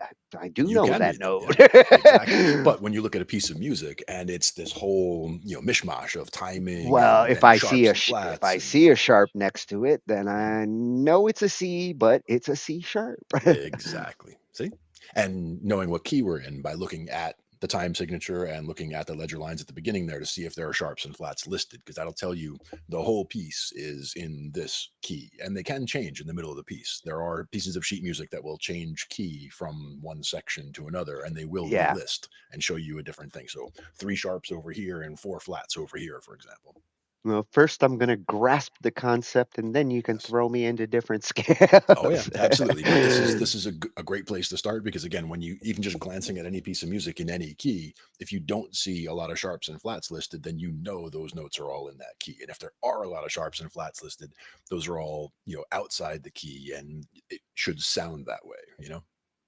do know that note." Exactly. But when you look at a piece of music and it's this whole mishmash of timing, well, if I see a sharp next to it, then I know it's a C, but it's a C sharp. Exactly. See, and knowing what key we're in by looking at the time signature and looking at the ledger lines at the beginning there to see if there are sharps and flats listed, because that'll tell you the whole piece is in this key, and they can change in the middle of the piece. There are pieces of sheet music that will change key from one section to another, and they will list and show you a different thing. So 3 sharps over here and 4 flats over here, for example. Well, first I'm going to grasp the concept, and then you can throw me into different scales. Oh yeah, absolutely. But this is a great place to start, because again, when you even just glancing at any piece of music in any key, if you don't see a lot of sharps and flats listed, then those notes are all in that key. And if there are a lot of sharps and flats listed, those are all outside the key, and it should sound that way.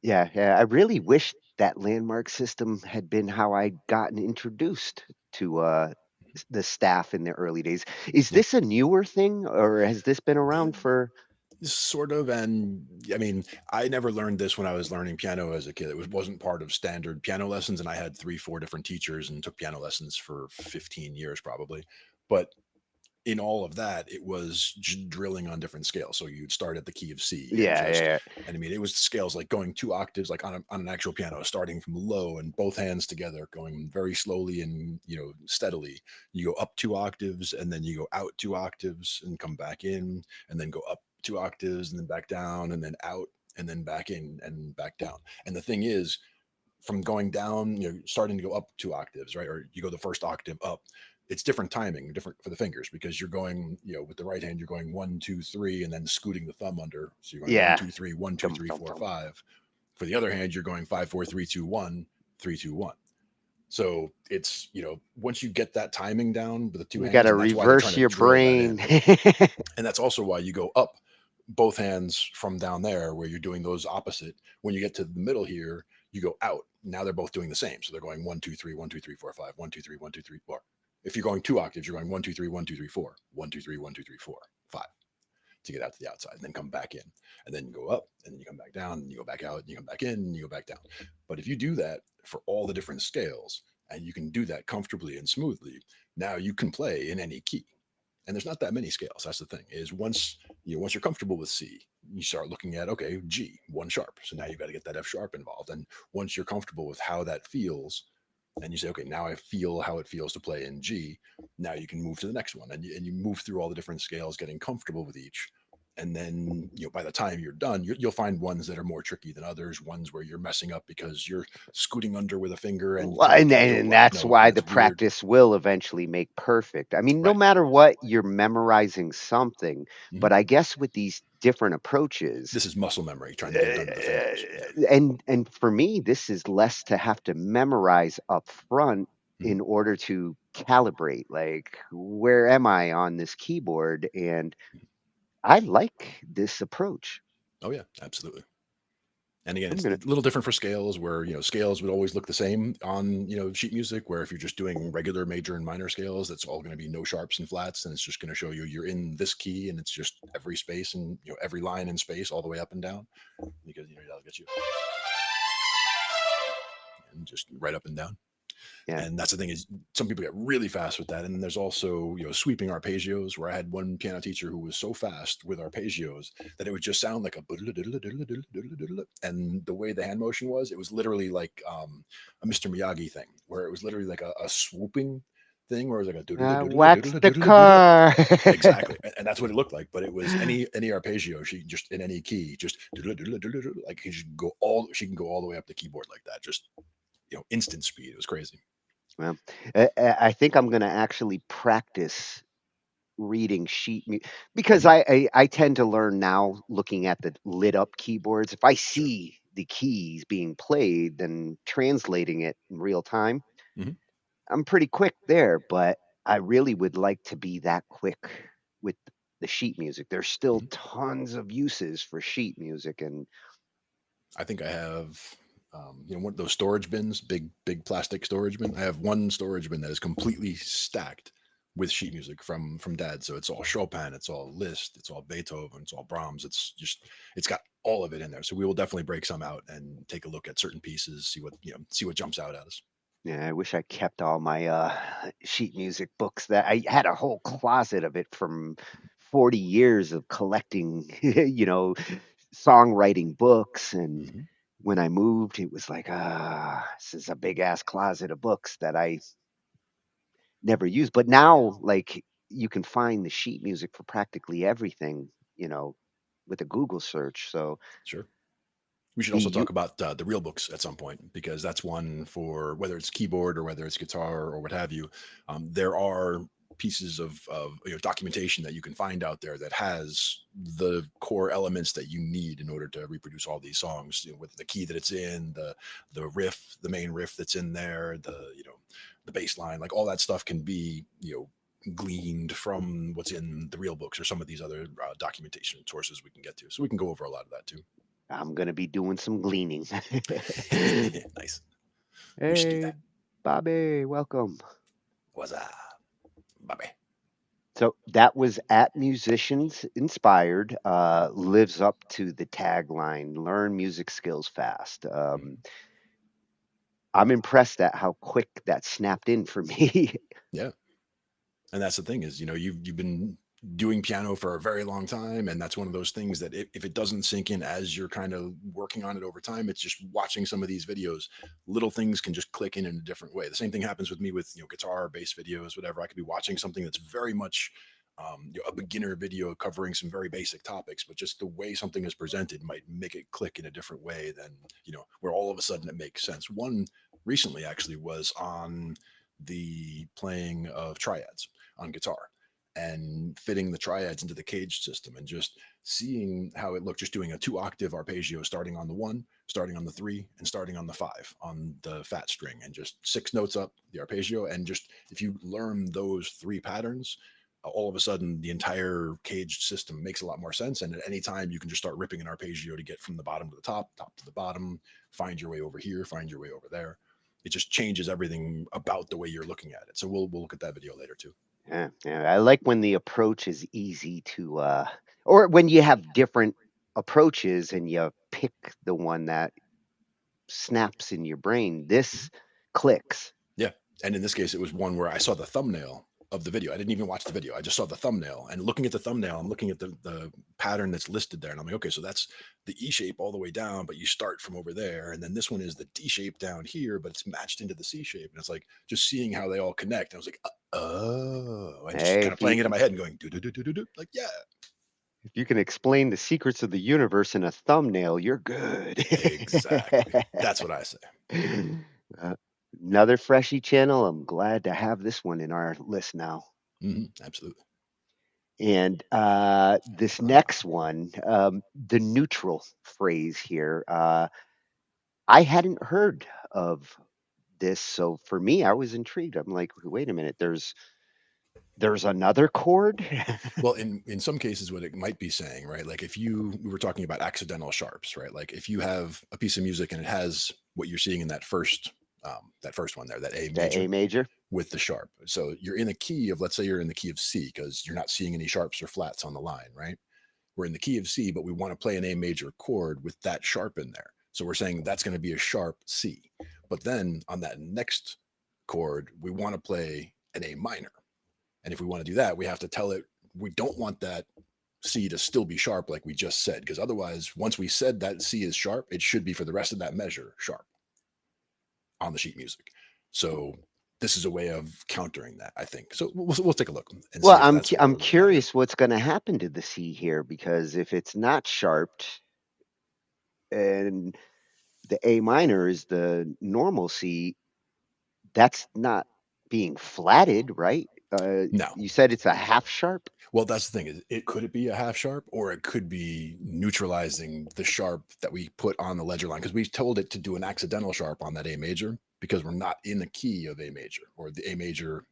Yeah. I really wish that landmark system had been how I gotten introduced to the staff in the early days. Is this a newer thing, or has this been around for? Sort of. And I mean, I never learned this when I was learning piano as a kid. It wasn't part of standard piano lessons, and I had 3-4 different teachers and took piano lessons for 15 years probably. But in all of that, it was just drilling on different scales. So you'd start at the key of C. And I mean, it was scales like going 2 octaves, like on an actual piano, starting from low and both hands together, going very slowly and steadily. You go up 2 octaves, and then you go out 2 octaves and come back in, and then go up 2 octaves and then back down, and then out and then back in and back down. And the thing is, from going down, starting to go up 2 octaves, right? Or you go the first octave up. It's different timing, different for the fingers, because you're going, with the right hand, you're going 1, 2, 3, and then scooting the thumb under. So you're going 1, 2, 3, 1, 2, 3, 4, 5. For the other hand, you're going 5, 4, 3, 2, 1, 3, 2, 1. So it's, once you get that timing down with the 2 hands, you got to reverse your brain. And that's also why you go up both hands from down there, where you're doing those opposite. When you get to the middle here, you go out. Now they're both doing the same. So they're going 1, 2, 3, 1, 2, 3, 4, 5, 1, 2, 3, 1, 2, 3, 4. If you're going 2 octaves, you're going 1, 2, 3, 1, 2, 3, 4, 1, 2, 3, 1, 2, 3, 4, 5 to get out to the outside, and then come back in, and then you go up, and then you come back down, and you go back out, and you come back in, and you go back down. But if you do that for all the different scales, and you can do that comfortably and smoothly, now you can play in any key. And there's not that many scales. That's the thing, is once you're comfortable with C, you start looking at, okay, G, 1 sharp. So now you've got to get that F sharp involved. And once you're comfortable with how that feels, and you say, okay, now I feel how it feels to play in G. Now you can move to the next one, and you move through all the different scales, getting comfortable with each. And then, by the time you're done, you'll find ones that are more tricky than others, ones where you're messing up because you're scooting under with a finger and you Well, can't and, get that and dope line that's note, why and the it's weird. practice will eventually make perfect. I mean, no Right. matter what, you're memorizing something. Mhm. But I guess with these different approaches, This is muscle memory, trying to get it done to the fingers. and for me, this is less to have to memorize up front Mhm. in order to calibrate. Like, where am I on this keyboard? And I like this approach. Oh yeah, absolutely. And again, I'm it's gonna. a little different for scales where, scales would always look the same on, sheet music, where if you're just doing regular major and minor scales, that's all going to be no sharps and flats. And it's just going to show you you're in this key and it's just every space and, every line in space all the way up and down, because, that'll get you and just right up and down. Yeah. And that's the thing is some people get really fast with that. And then there's also, sweeping arpeggios, where I had one piano teacher who was so fast with arpeggios that it would just sound like a and the way the hand motion was, it was literally like a Mr. Miyagi thing, where it was literally like a swooping thing where it was like Wax the car. exactly. And that's what it looked like. But it was any arpeggio, she just in any key, just like she can go all the way up the keyboard like that. Just instant speed. It was crazy. Well, I think I'm going to actually practice reading because I tend to learn now looking at the lit up keyboards. If I Sure. see the keys being played, then translating it in real time, Mhm. I'm pretty quick there. But I really would like to be that quick with the sheet music. There's still tons of uses for sheet music, and I think I have, one of those storage bins, big plastic storage bin. I have one storage bin that is completely stacked with sheet music from Dad. So it's all Chopin, it's all Liszt, it's all Beethoven, it's all Brahms. It's got all of it in there. So we will definitely break some out and take a look at certain pieces, see what jumps out at us. yeah, I wish I kept all my sheet music books. That I had a whole closet of it from 40 years of collecting, songwriting books. And Mhm. when I moved, it was like, this is a big ass closet of books that I never used. But now, like, you can find the sheet music for practically everything, with a Google search. So Sure. We should the also talk about the real books at some point, because that's one for whether it's keyboard or whether it's guitar or what have you. There are pieces of documentation that you can find out there that has the core elements that you need in order to reproduce all these songs, with the key that it's in, the riff, the main riff that's in there, the bass line, like all that stuff can be gleaned from what's in the real books or some of these other documentation sources we can get to. So we can go over a lot of that too. I'm gonna be doing some gleaning. Nice. We should do Hey, that. Bobby, welcome. What's up, Bobby? So that was at Musicians Inspired, lives up to the tagline, learn music skills fast. I'm impressed at how quick that snapped in for me. Yeah. And that's the thing is, you've been doing piano for a very long time, and that's one of those things that if it doesn't sink in as you're kind of working on it over time, it's just watching some of these videos, little things can just click in a different way. The same thing happens with me with guitar, bass videos, whatever. I could be watching something that's very much a beginner video covering some very basic topics, but just the way something is presented might make it click in a different way than where all of a sudden it makes sense. One recently actually was on the playing of triads on guitar and fitting the triads into the cage system and just seeing how it looked, just doing a 2-octave arpeggio, starting on the 1, starting on the 3, and starting on the 5 on the fat string, and just 6 notes up the arpeggio. And just if you learn those 3 patterns, all of a sudden the entire caged system makes a lot more sense. And at any time you can just start ripping an arpeggio to get from the bottom to the top to the bottom, find your way over here, find your way over there. It just changes everything about the way you're looking at it. So we'll look at that video later too. Yeah, I like when the approach is easy to, or when you have different approaches and you pick the one that snaps in your brain. This clicks. Yeah. And in this case, it was one where I saw the thumbnail of the video. I didn't even watch the video. I just saw the thumbnail, and looking at the thumbnail, I'm looking at the pattern that's listed there, and I'm like, okay, so that's the E shape all the way down, but you start from over there, and then this one is the D shape down here, but it's matched into the C shape, and it's like just seeing how they all connect. And I was like, oh, and just kind of playing it in my head and going do do do do do do, like yeah. If you can explain the secrets of the universe in a thumbnail, you're good. Exactly. That's what I say. Another Freshie channel. I'm glad to have this one in our list now. Absolutely. And this next one, the neutral phrase here, I hadn't heard of this. So for me, I was intrigued. I'm like, wait a minute, there's another chord? Well, in some cases, what it might be saying, right? Like we were talking about accidental sharps, right? Like if you have a piece of music and it has what you're seeing in that first one there, that A major with the sharp. So you're in a key of, let's say you're in the key of C, because you're not seeing any sharps or flats on the line, right? We're in the key of C, but we want to play an A major chord with that sharp in there. So we're saying that's going to be a sharp C. But then on that next chord, we want to play an A minor. And if we want to do that, we have to tell it we don't want that C to still be sharp like we just said, because otherwise, once we said that C is sharp, it should be for the rest of that measure sharp on the sheet music. So this is a way of countering that, I think. So we'll take a look. And well, I'm curious what's going to happen to the C here, because if it's not sharped and the A minor is the normal C, that's not being flatted, right? No. You said it's a half sharp? Well, that's the thing, is could it be a half sharp, or it could be neutralizing the sharp that we put on the ledger line, because we told it to do an accidental sharp on that A major because we're not in the key of A major, or the A major,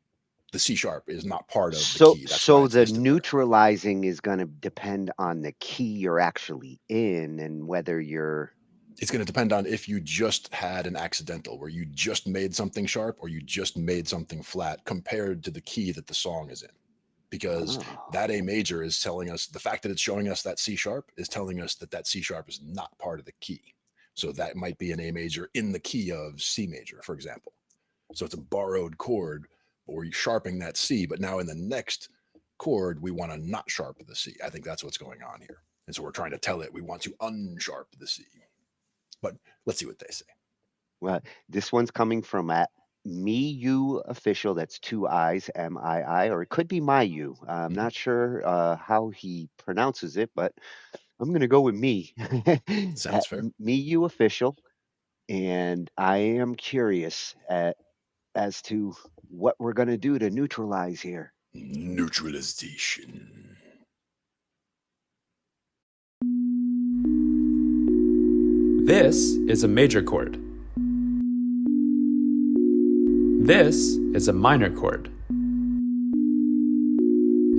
the C sharp is not part of the key. So the neutralizing is going to depend on the key you're actually in, and whether you're... It's going to depend on if you just had an accidental, where you just made something sharp or you just made something flat compared to the key that the song is in. Because that A major is telling us, the fact that it's showing us that C sharp is telling us that that C sharp is not part of the key. So that might be an A major in the key of C major, for example. So it's a borrowed chord, but we're sharpening that C, but now in the next chord, we want to not sharp the C. I think that's what's going on here. And so we're trying to tell it we want to unsharp the C. But let's see what they say. Well, this one's coming from at MeYou Official. That's 2 I's, MII, or it could be MyU. I'm not sure how he pronounces it, but I'm going to go with me. Sounds fair. MeYou Official. And I am curious as to what we're going to do to neutralize here. Neutralization. This is a major chord. This is a minor chord.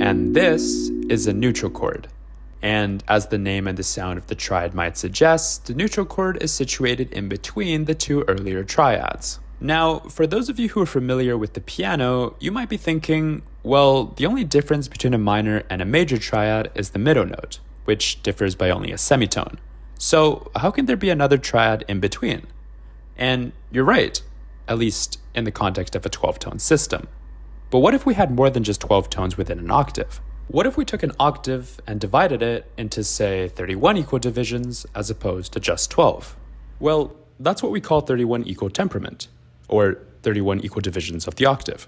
And this is a neutral chord. And as the name and the sound of the triad might suggest, the neutral chord is situated in between the two earlier triads. Now, for those of you who are familiar with the piano, you might be thinking, well, the only difference between a minor and a major triad is the middle note, which differs by only a semitone. So how can there be another triad in between? And you're right, at least in the context of a 12-tone system. But what if we had more than just 12 tones within an octave? What if we took an octave and divided it into, say, 31 equal divisions as opposed to just 12? Well, that's what we call 31 equal temperament, or 31 equal divisions of the octave.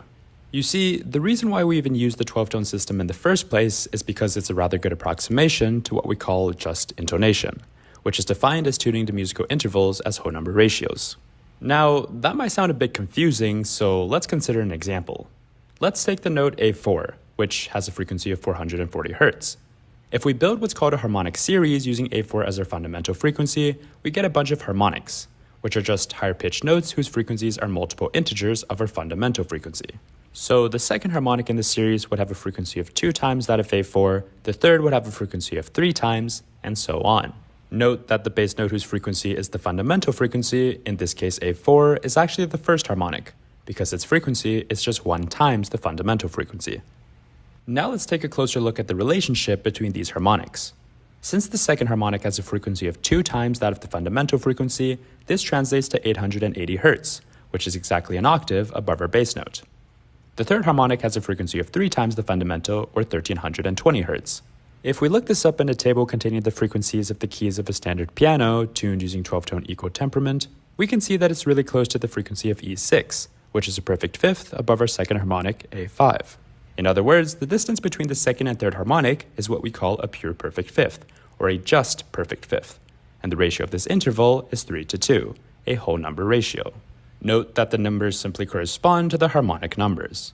You see, the reason why we even use the 12-tone system in the first place is because it's a rather good approximation to what we call just intonation, which is defined as tuning the musical intervals as whole number ratios. Now, that might sound a bit confusing, so let's consider an example. Let's take the note A4, which has a frequency of 440 Hz. If we build what's called a harmonic series using A4 as our fundamental frequency, we get a bunch of harmonics, which are just higher pitched notes whose frequencies are multiple integers of our fundamental frequency. So the second harmonic in the series would have a frequency of 2 times that of A4, the third would have a frequency of 3 times, and so on. Note that the bass note whose frequency is the fundamental frequency, in this case A4, is actually the first harmonic, because its frequency is just 1 times the fundamental frequency. Now let's take a closer look at the relationship between these harmonics. Since the second harmonic has a frequency of 2 times that of the fundamental frequency, this translates to 880 Hz, which is exactly an octave above our bass note. The third harmonic has a frequency of 3 times the fundamental, or 1320 Hz. If we look this up in a table containing the frequencies of the keys of a standard piano tuned using 12-tone equal temperament, we can see that it's really close to the frequency of E6, which is a perfect fifth above our second harmonic, A5. In other words, the distance between the second and third harmonic is what we call a pure perfect fifth, or a just perfect fifth, and the ratio of this interval is 3:2, a whole number ratio. Note that the numbers simply correspond to the harmonic numbers.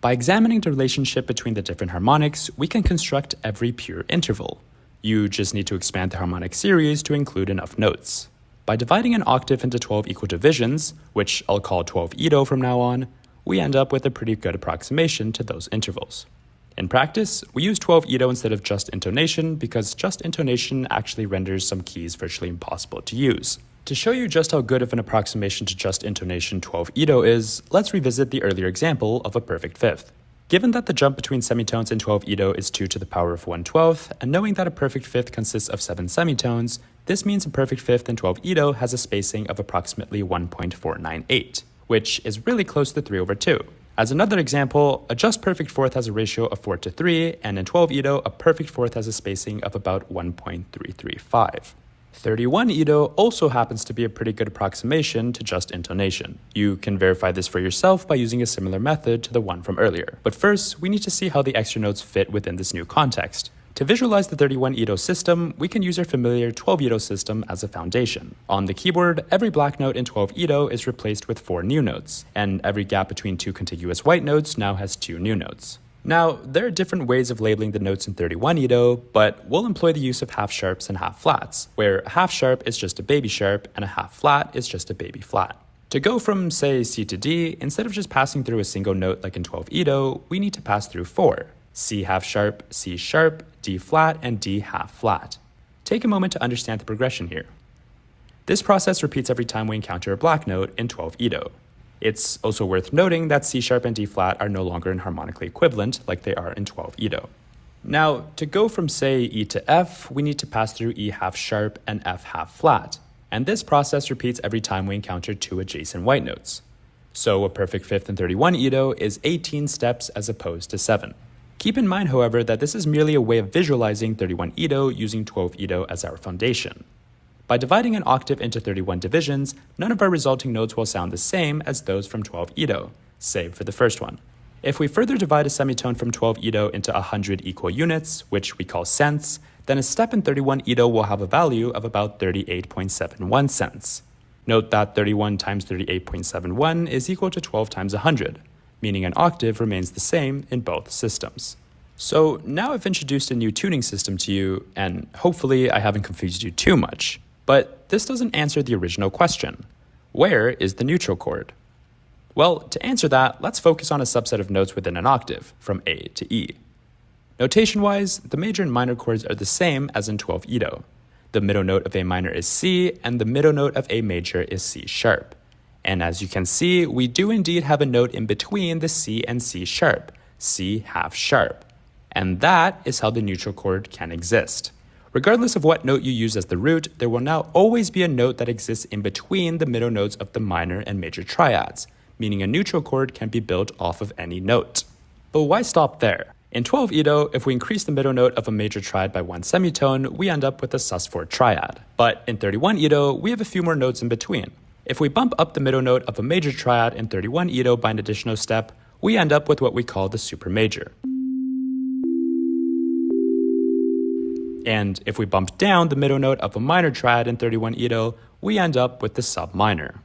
By examining the relationship between the different harmonics, we can construct every pure interval. You just need to expand the harmonic series to include enough notes. By dividing an octave into 12 equal divisions, which I'll call 12 Udio from now on, we end up with a pretty good approximation to those intervals. In practice, we use 12 Udio instead of just intonation because just intonation actually renders some keys virtually impossible to use. To show you just how good of an approximation to just intonation 12 Udio is, let's revisit the earlier example of a perfect fifth. Given that the jump between semitones in 12 Udio is 2 to the power of 1/12, and knowing that a perfect fifth consists of 7 semitones, this means a perfect fifth in 12 Udio has a spacing of approximately 1.498, which is really close to 3/2. As another example, a just perfect fourth has a ratio of 4:3, and in 12 Udio, a perfect fourth has a spacing of about 1.335. 31 Udio also happens to be a pretty good approximation to just intonation. You can verify this for yourself by using a similar method to the one from earlier. But first, we need to see how the extra notes fit within this new context. To visualize the 31 Udio system, we can use our familiar 12 Udio system as a foundation. On the keyboard, every black note in 12 Udio is replaced with 4 new notes, and every gap between 2 contiguous white notes now has 2 new notes. Now, there are different ways of labeling the notes in 31 Udio, but we'll employ the use of half sharps and half flats, where a half sharp is just a baby sharp and a half flat is just a baby flat. To go from, say, C to D, instead of just passing through a single note like in 12 Udio, we need to pass through 4. C half sharp, C sharp, D flat, and D half flat. Take a moment to understand the progression here. This process repeats every time we encounter a black note in 12 Udio. It's also worth noting that C sharp and D flat are no longer harmonically equivalent like they are in 12 Udio. Now, to go from, say, E to F, we need to pass through E half sharp and F half flat, and this process repeats every time we encounter 2 adjacent white notes. So a perfect fifth in 31 Udio is 18 steps as opposed to 7. Keep in mind, however, that this is merely a way of visualizing 31 Udio using 12 Udio as our foundation. By dividing an octave into 31 divisions, none of our resulting notes will sound the same as those from 12 Udio, save for the first one. If we further divide a semitone from 12 Udio into 100 equal units, which we call cents, then a step in 31 Udio will have a value of about 38.71 cents. Note that 31 times 38.71 is equal to 12 times 100, meaning an octave remains the same in both systems. So now I've introduced a new tuning system to you, and hopefully I haven't confused you too much. But this doesn't answer the original question. Where is the neutral chord? Well, to answer that, let's focus on a subset of notes within an octave, from A to E. Notation-wise, the major and minor chords are the same as in 12 Udio. The middle note of A minor is C, and the middle note of A major is C sharp. And as you can see, we do indeed have a note in between the C and C sharp, C half sharp. And that is how the neutral chord can exist. Regardless of what note you use as the root, there will now always be a note that exists in between the middle notes of the minor and major triads, meaning a neutral chord can be built off of any note. But why stop there? In 12 Udio, if we increase the middle note of a major triad by 1 semitone, we end up with a sus4 triad. But in 31 Udio, we have a few more notes in between. If we bump up the middle note of a major triad in 31 Udio by an additional step, we end up with what we call the supermajor. And if we bump down the middle note of a minor triad in 31 Udio, we end up with the subminor.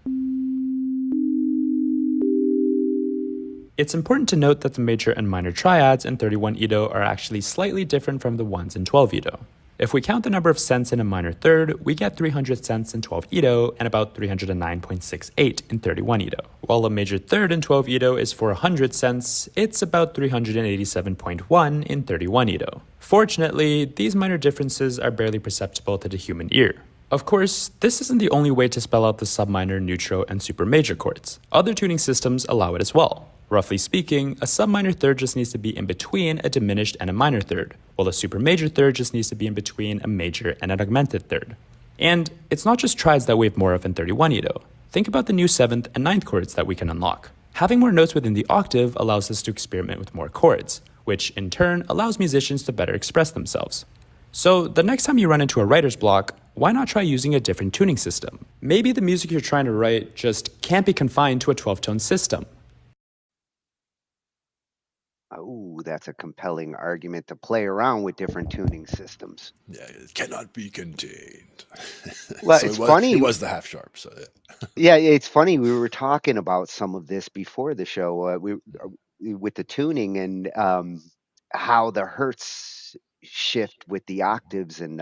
It's important to note that the major and minor triads in 31 Udio are actually slightly different from the ones in 12 Udio. If we count the number of cents in a minor third, we get 300 cents in 12 Udio and about 309.68 in 31 Udio. While a major third in 12 Udio is 400 cents, it's about 387.1 in 31 Udio. Fortunately, these minor differences are barely perceptible to the human ear. Of course, this isn't the only way to spell out the subminor, neutral, and supermajor chords. Other tuning systems allow it as well. Roughly speaking, a subminor third just needs to be in between a diminished and a minor third, while a supermajor third just needs to be in between a major and an augmented third. And it's not just triads that we have more of in 31 Udio. Think about the new 7th and 9th chords that we can unlock. Having more notes within the octave allows us to experiment with more chords, which in turn allows musicians to better express themselves. So the next time you run into a writer's block, why not try using a different tuning system? Maybe the music you're trying to write just can't be confined to a 12-tone system. Oh, that's a compelling argument to play around with different tuning systems. Yeah, it cannot be contained. Well, So it's it funny. was the half sharp. So yeah. Yeah, it's funny. We were talking about some of this before the show. With the tuning and how the hertz shift with the octaves, and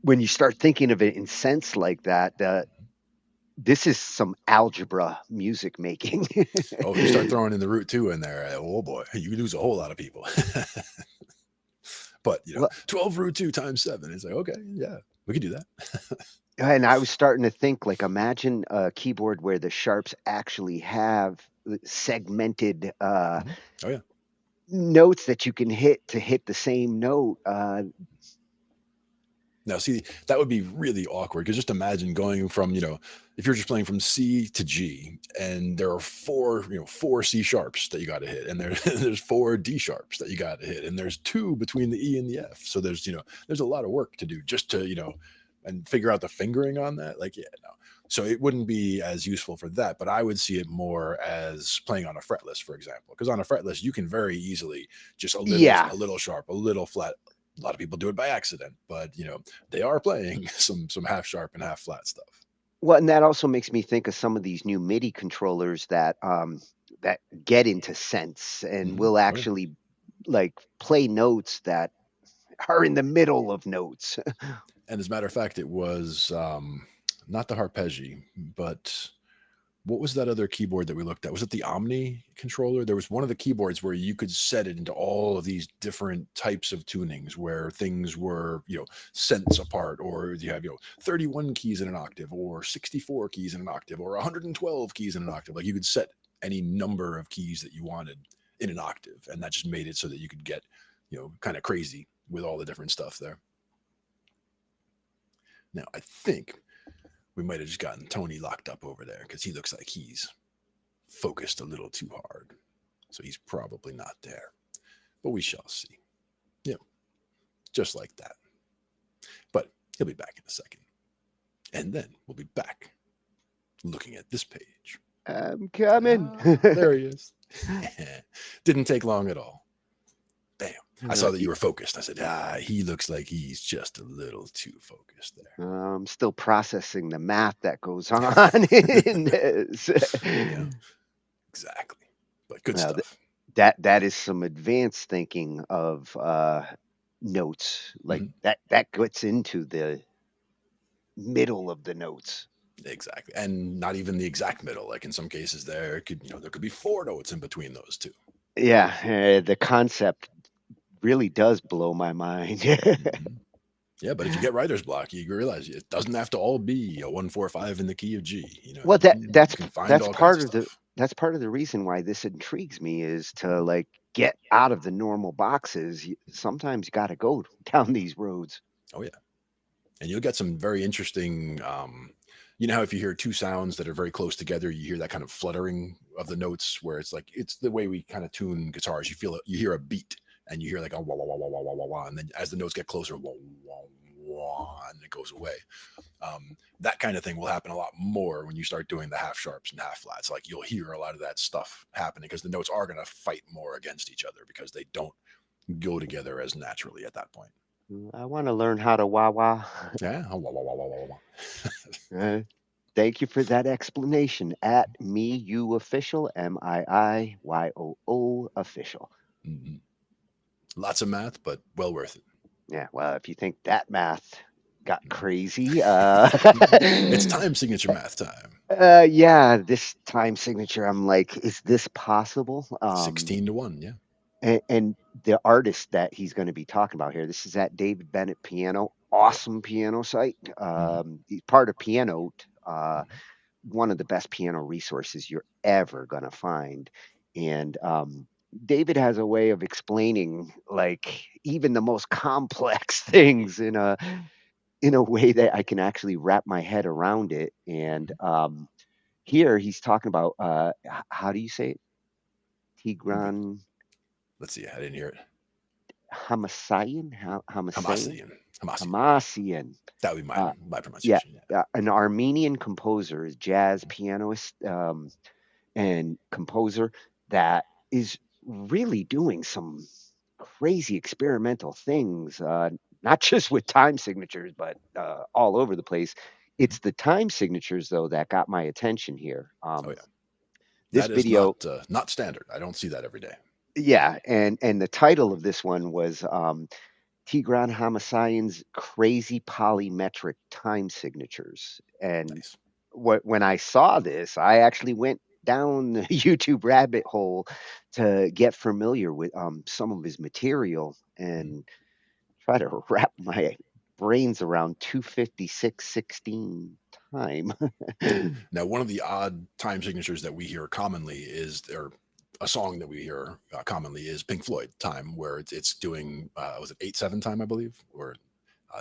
when you start thinking of it in sense like that, this is some algebra music making. Oh, if you start throwing in the root 2 in there, oh boy, you lose a whole lot of people. But 12 root 2 times 7. It's like, okay, yeah, we can do that. And I was starting to think, like, imagine a keyboard where the sharps actually have segmented Oh yeah. notes that you can hit to hit the same note. Now, see, that would be really awkward because just imagine going from, if you're just playing from C to G, and there are four C sharps that you got to hit, and there's 4 D sharps that you got to hit, and there's 2 between the E and the F. So there's a lot of work to do just to and figure out the fingering on that. Like, yeah, no. So it wouldn't be as useful for that, but I would see it more as playing on a fretless, for example, because on a fretless you can very easily just a little sharp, a little flat. A lot of people do it by accident, but they are playing some half sharp and half flat stuff. Well, and that also makes me think of some of these new MIDI controllers that get into sense and will actually like play notes that are in the middle of notes. And as a matter of fact, it was not the Harpeggi, but what was that other keyboard that we looked at? Was it the Omni controller? There was one of the keyboards where you could set it into all of these different types of tunings where things were, cents apart, or you have, 31 keys in an octave, or 64 keys in an octave, or 112 keys in an octave. Like, you could set any number of keys that you wanted in an octave. And that just made it so that you could get, kind of crazy with all the different stuff there. Now, I think we might have just gotten Tony locked up over there because he looks like he's focused a little too hard. So he's probably not there. But we shall see. Yeah, just like that. But he'll be back in a second. And then we'll be back looking at this page. I'm coming. There he is. Didn't take long at all. Bam. I saw that you were focused. I said, he looks like he's just a little too focused there. I'm still processing the math that goes on in this. Yeah, exactly. But good stuff. That is some advanced thinking of notes. Like that gets into the middle of the notes. Exactly. And not even the exact middle. Like in some cases there could be 4 notes in between those 2. Yeah, the concept really does blow my mind. Yeah, but if you get writer's block, you realize it doesn't have to all be a 1-4-5 in the key of G. Well, that's part of the reason why this intrigues me is to like get out of the normal boxes. Sometimes you got to go down these roads. Oh yeah, and you'll get some very interesting. You know how if you hear 2 sounds that are very close together, you hear that kind of fluttering of the notes, where it's like it's the way we kind of tune guitars. You hear a beat. And you hear like a wah, wah, wah, wah, wah, wah, wah, and then as the notes get closer, wah, wah, wah, and it goes away. That kind of thing will happen a lot more when you start doing the half sharps and half flats. Like you'll hear a lot of that stuff happening because the notes are going to fight more against each other because they don't go together as naturally at that point. I want to learn how to wah wah. Yeah, wah, wah, wah, wah, wah, wah. Thank you for that explanation. At MIYO official, MIIYOO official. Mm-hmm. Lots of math, but well worth it. Yeah, well, if you think that math got crazy, it's time signature math time. Yeah, this time signature, I'm like, is this possible? 16 to 1, yeah. And the artist that he's going to be talking about here, this is at David Bennett Piano, awesome piano site. He's part of Pianote, one of the best piano resources you're ever going to find. And David has a way of explaining like even the most complex things in a way that I can actually wrap my head around it. And here he's talking about how do you say it? Tigran. Let's see. I didn't hear it. Hamasyan. Hamasyan. That would be my pronunciation. An Armenian composer, jazz pianist, and composer that is really doing some crazy experimental things, not just with time signatures, but all over the place. It's the time signatures, though, that got my attention here. This video is not standard. I don't see that every day. Yeah, and the title of this one was Tigran Hamasyan's Crazy Polymetric Time Signatures. And when I saw this, I actually went down the YouTube rabbit hole to get familiar with some of his material and try to wrap my brains around 256/16 time. Now, one of the odd time signatures that we hear commonly is, or a song that we hear commonly is Pink Floyd time, where it's doing, was it 8/7 time, I believe, or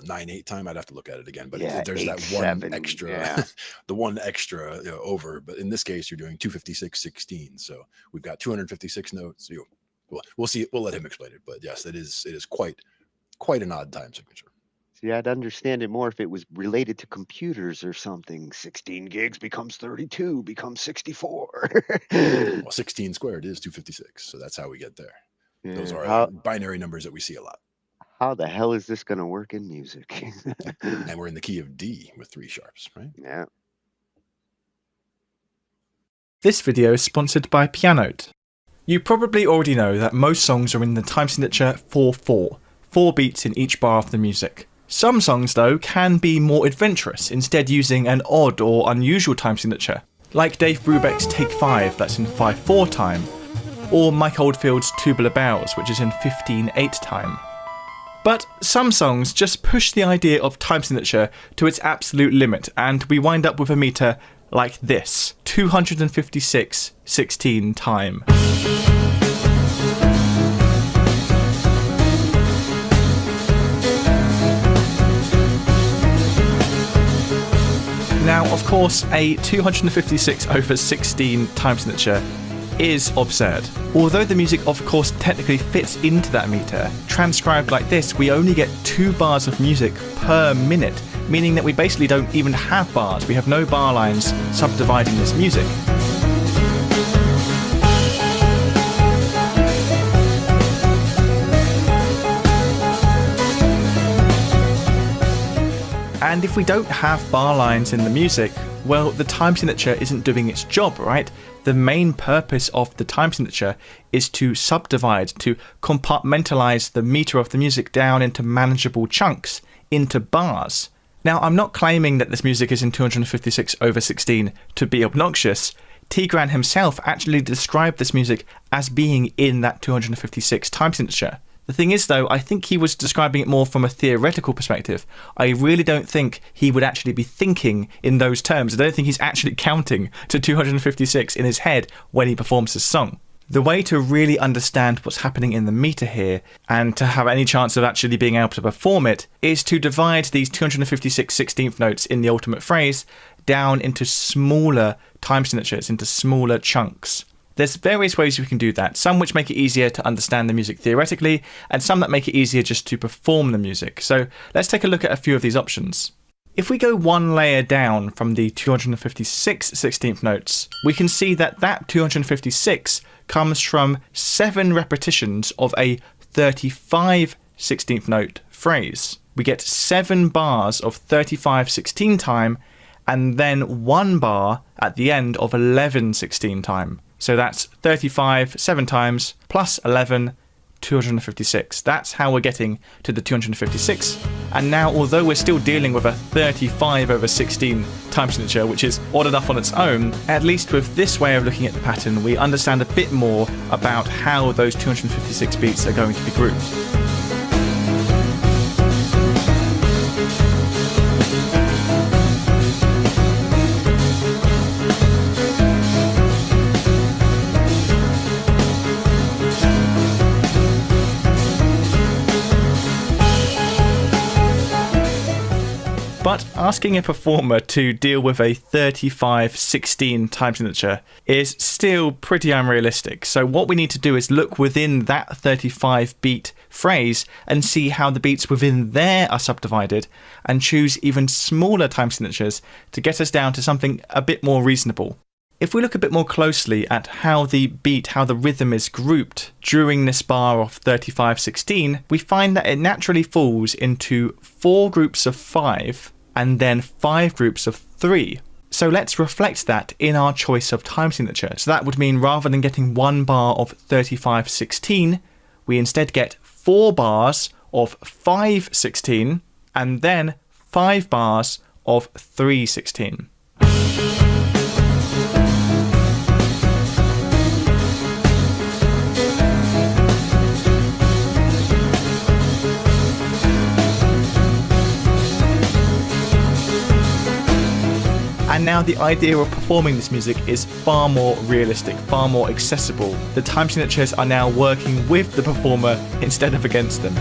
9/8 time? I'd have to look at it again, but there's that one extra, the one extra over. But in this case, you're doing 256/16. So we've got 256 notes. We'll see. We'll let him explain it. But yes, it is quite an odd time signature. See, I'd understand it more if it was related to computers or something. 16 gigs becomes 32, becomes 64. Well, 16 squared is 256. So that's how we get there. Yeah, those are binary numbers that we see a lot. How the hell is this going to work in music? And we're in the key of D with 3 sharps, right? Yeah. This video is sponsored by Pianote. You probably already know that most songs are in the time signature 4/4, 4 beats in each bar of the music. Some songs, though, can be more adventurous, instead using an odd or unusual time signature, like Dave Brubeck's Take 5, that's in 5/4 time, or Mike Oldfield's Tubular Bells, which is in 15/8 time. But some songs just push the idea of time signature to its absolute limit, and we wind up with a meter like this, 256/16 time. Now, of course, a 256/16 time signature is absurd. Although the music, of course, technically fits into that meter, transcribed like this, we only get 2 bars of music per minute, meaning that we basically don't even have bars. We have no bar lines subdividing this music. And if we don't have bar lines in the music, well, the time signature isn't doing its job, right? The main purpose of the time signature is to subdivide, to compartmentalize the meter of the music down into manageable chunks, into bars. Now, I'm not claiming that this music is in 256/16 to be obnoxious. Tigran himself actually described this music as being in that 256 time signature. The thing is, though, I think he was describing it more from a theoretical perspective. I really don't think he would actually be thinking in those terms. I don't think he's actually counting to 256 in his head when he performs his song. The way to really understand what's happening in the meter here, and to have any chance of actually being able to perform it, is to divide these 256/16 notes in the ultimate phrase down into smaller time signatures, into smaller chunks. There's various ways we can do that, some which make it easier to understand the music theoretically, and some that make it easier just to perform the music. So let's take a look at a few of these options. If we go one layer down from the 256/16 notes, we can see that that 256 comes from 7 repetitions of a 35/16 note phrase. We get 7 bars of 35/16 time, and then 1 bar at the end of 11/16 time. So that's 35 7 times plus 11, 256. That's how we're getting to the 256. And now, although we're still dealing with a 35/16 time signature, which is odd enough on its own, at least with this way of looking at the pattern, we understand a bit more about how those 256 beats are going to be grouped. But asking a performer to deal with a 35-16 time signature is still pretty unrealistic. So what we need to do is look within that 35 beat phrase and see how the beats within there are subdivided and choose even smaller time signatures to get us down to something a bit more reasonable. If we look a bit more closely at how the beat, how the rhythm is grouped during this bar of 35-16, we find that it naturally falls into 4 groups of 5 and then 5 groups of 3. So let's reflect that in our choice of time signature. So that would mean rather than getting 1 bar of 35-16, we instead get 4 bars of 5-16 and then 5 bars of 3-16. And now the idea of performing this music is far more realistic, far more accessible. The time signatures are now working with the performer instead of against them.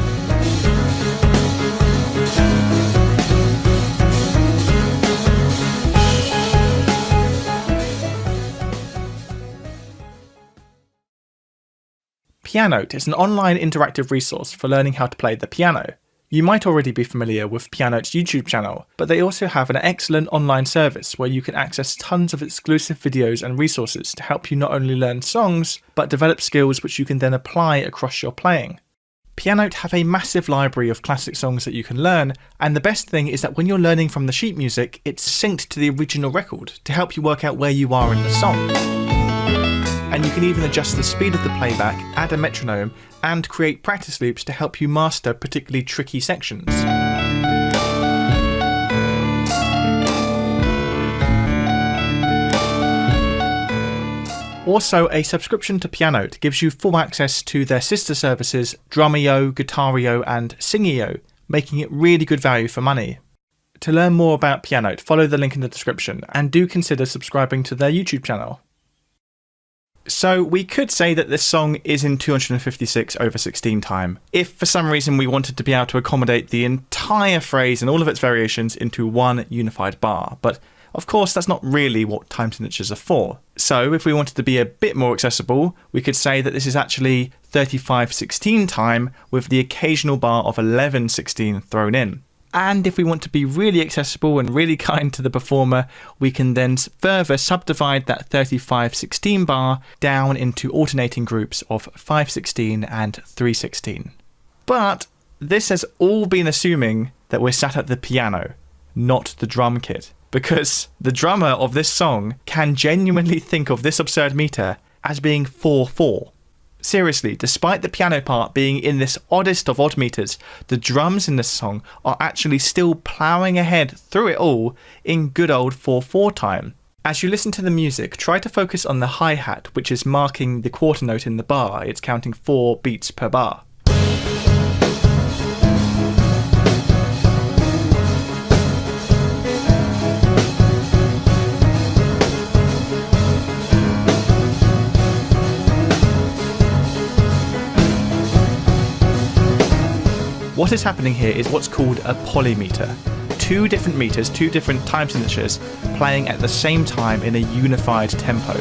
Pianote is an online interactive resource for learning how to play the piano. You might already be familiar with Pianote's YouTube channel, but they also have an excellent online service where you can access tons of exclusive videos and resources to help you not only learn songs, but develop skills which you can then apply across your playing. Pianote have a massive library of classic songs that you can learn, and the best thing is that when you're learning from the sheet music, it's synced to the original record to help you work out where you are in the song. And you can even adjust the speed of the playback, add a metronome, and create practice loops to help you master particularly tricky sections. Also, a subscription to Pianote gives you full access to their sister services Drumeo, Guitario, and Singio, making it really good value for money. To learn more about Pianote, follow the link in the description, and do consider subscribing to their YouTube channel. So we could say that this song is in 256/16 time, if for some reason we wanted to be able to accommodate the entire phrase and all of its variations into one unified bar, but of course that's not really what time signatures are for. So if we wanted to be a bit more accessible, we could say that this is actually 35/16 time with the occasional bar of 11/16 thrown in. And if we want to be really accessible and really kind to the performer, we can then further subdivide that 35/16 bar down into alternating groups of 5/16 and 3/16. But this has all been assuming that we're sat at the piano, not the drum kit, because the drummer of this song can genuinely think of this absurd meter as being 4/4. Seriously, despite the piano part being in this oddest of odd meters, the drums in this song are actually still ploughing ahead through it all in good old 4/4 time. As you listen to the music, try to focus on the hi-hat, which is marking the quarter note in the bar. It's counting 4 beats per bar. What is happening here is what's called a polymeter. 2 different meters, 2 different time signatures, playing at the same time in a unified tempo.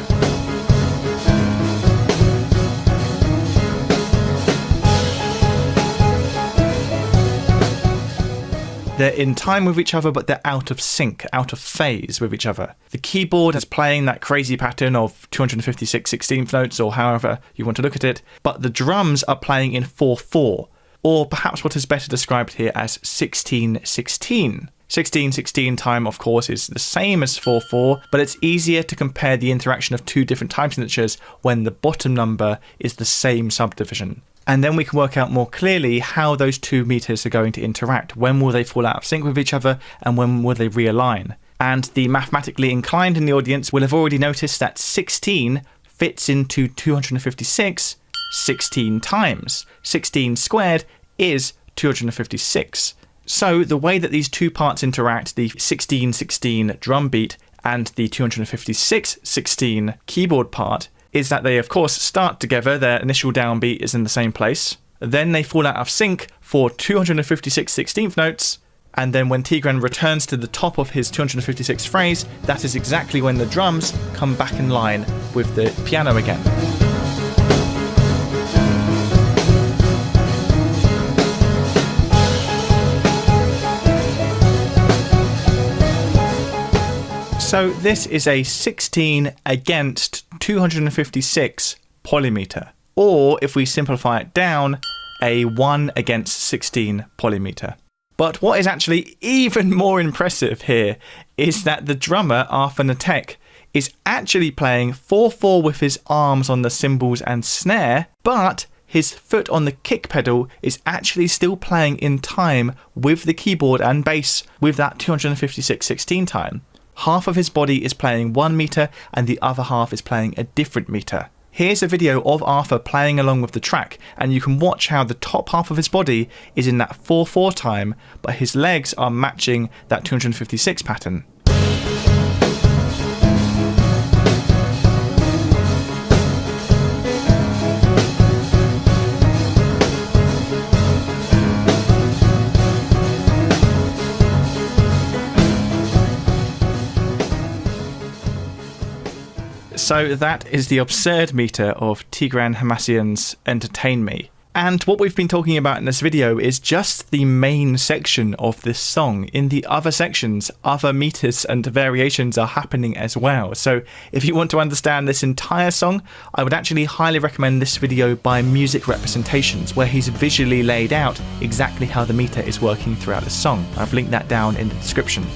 They're in time with each other, but they're out of sync, out of phase with each other. The keyboard is playing that crazy pattern of 256/16 notes, or however you want to look at it, but the drums are playing in 4/4. Or perhaps what is better described here as 16/16. 16/16 time, of course, is the same as 4/4, but it's easier to compare the interaction of 2 different time signatures when the bottom number is the same subdivision. And then we can work out more clearly how those 2 meters are going to interact. When will they fall out of sync with each other, and when will they realign? And the mathematically inclined in the audience will have already noticed that 16 fits into 256 16 times. 16 squared is 256. So the way that these 2 parts interact, the 16/16 drum beat and the 256/16 keyboard part, is that they of course start together, their initial downbeat is in the same place, then they fall out of sync for 256/16 notes, And then when Tigran returns to the top of his 256th phrase, that is exactly when the drums come back in line with the piano again. So this is a 16 against 256 polymeter. Or, if we simplify it down, a 1 against 16 polymeter. But what is actually even more impressive here is that the drummer, Arthur Natek, is actually playing 4/4 with his arms on the cymbals and snare, but his foot on the kick pedal is actually still playing in time with the keyboard and bass with that 256/16 time. Half of his body is playing 1 meter and the other half is playing a different meter. Here's a video of Arthur playing along with the track, and you can watch how the top half of his body is in that 4/4 time, but his legs are matching that 256 pattern. So that is the absurd meter of Tigran Hamasyan's Entertain Me. And what we've been talking about in this video is just the main section of this song. In the other sections, other meters and variations are happening as well. So if you want to understand this entire song, I would actually highly recommend this video by Music Representations, where he's visually laid out exactly how the meter is working throughout the song. I've linked that down in the description.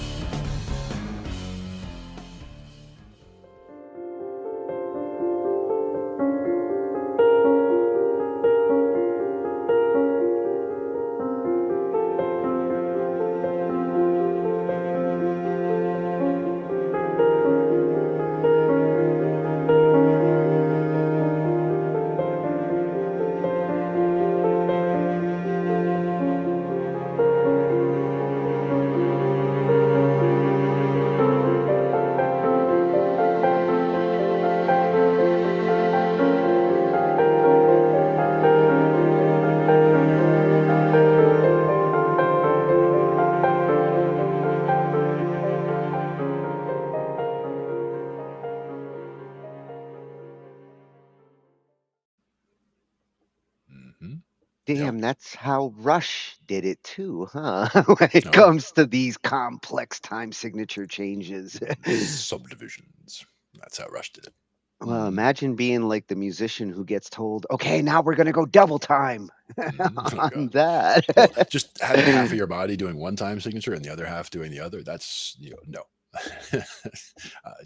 Damn, that's how Rush did it too, huh? When it comes to these complex time signature changes. Subdivisions. That's how Rush did it. Well, imagine being like the musician who gets told, okay, now we're going to go double time on that. Well, just having half of your body doing one time signature and the other half doing the other, that's, no.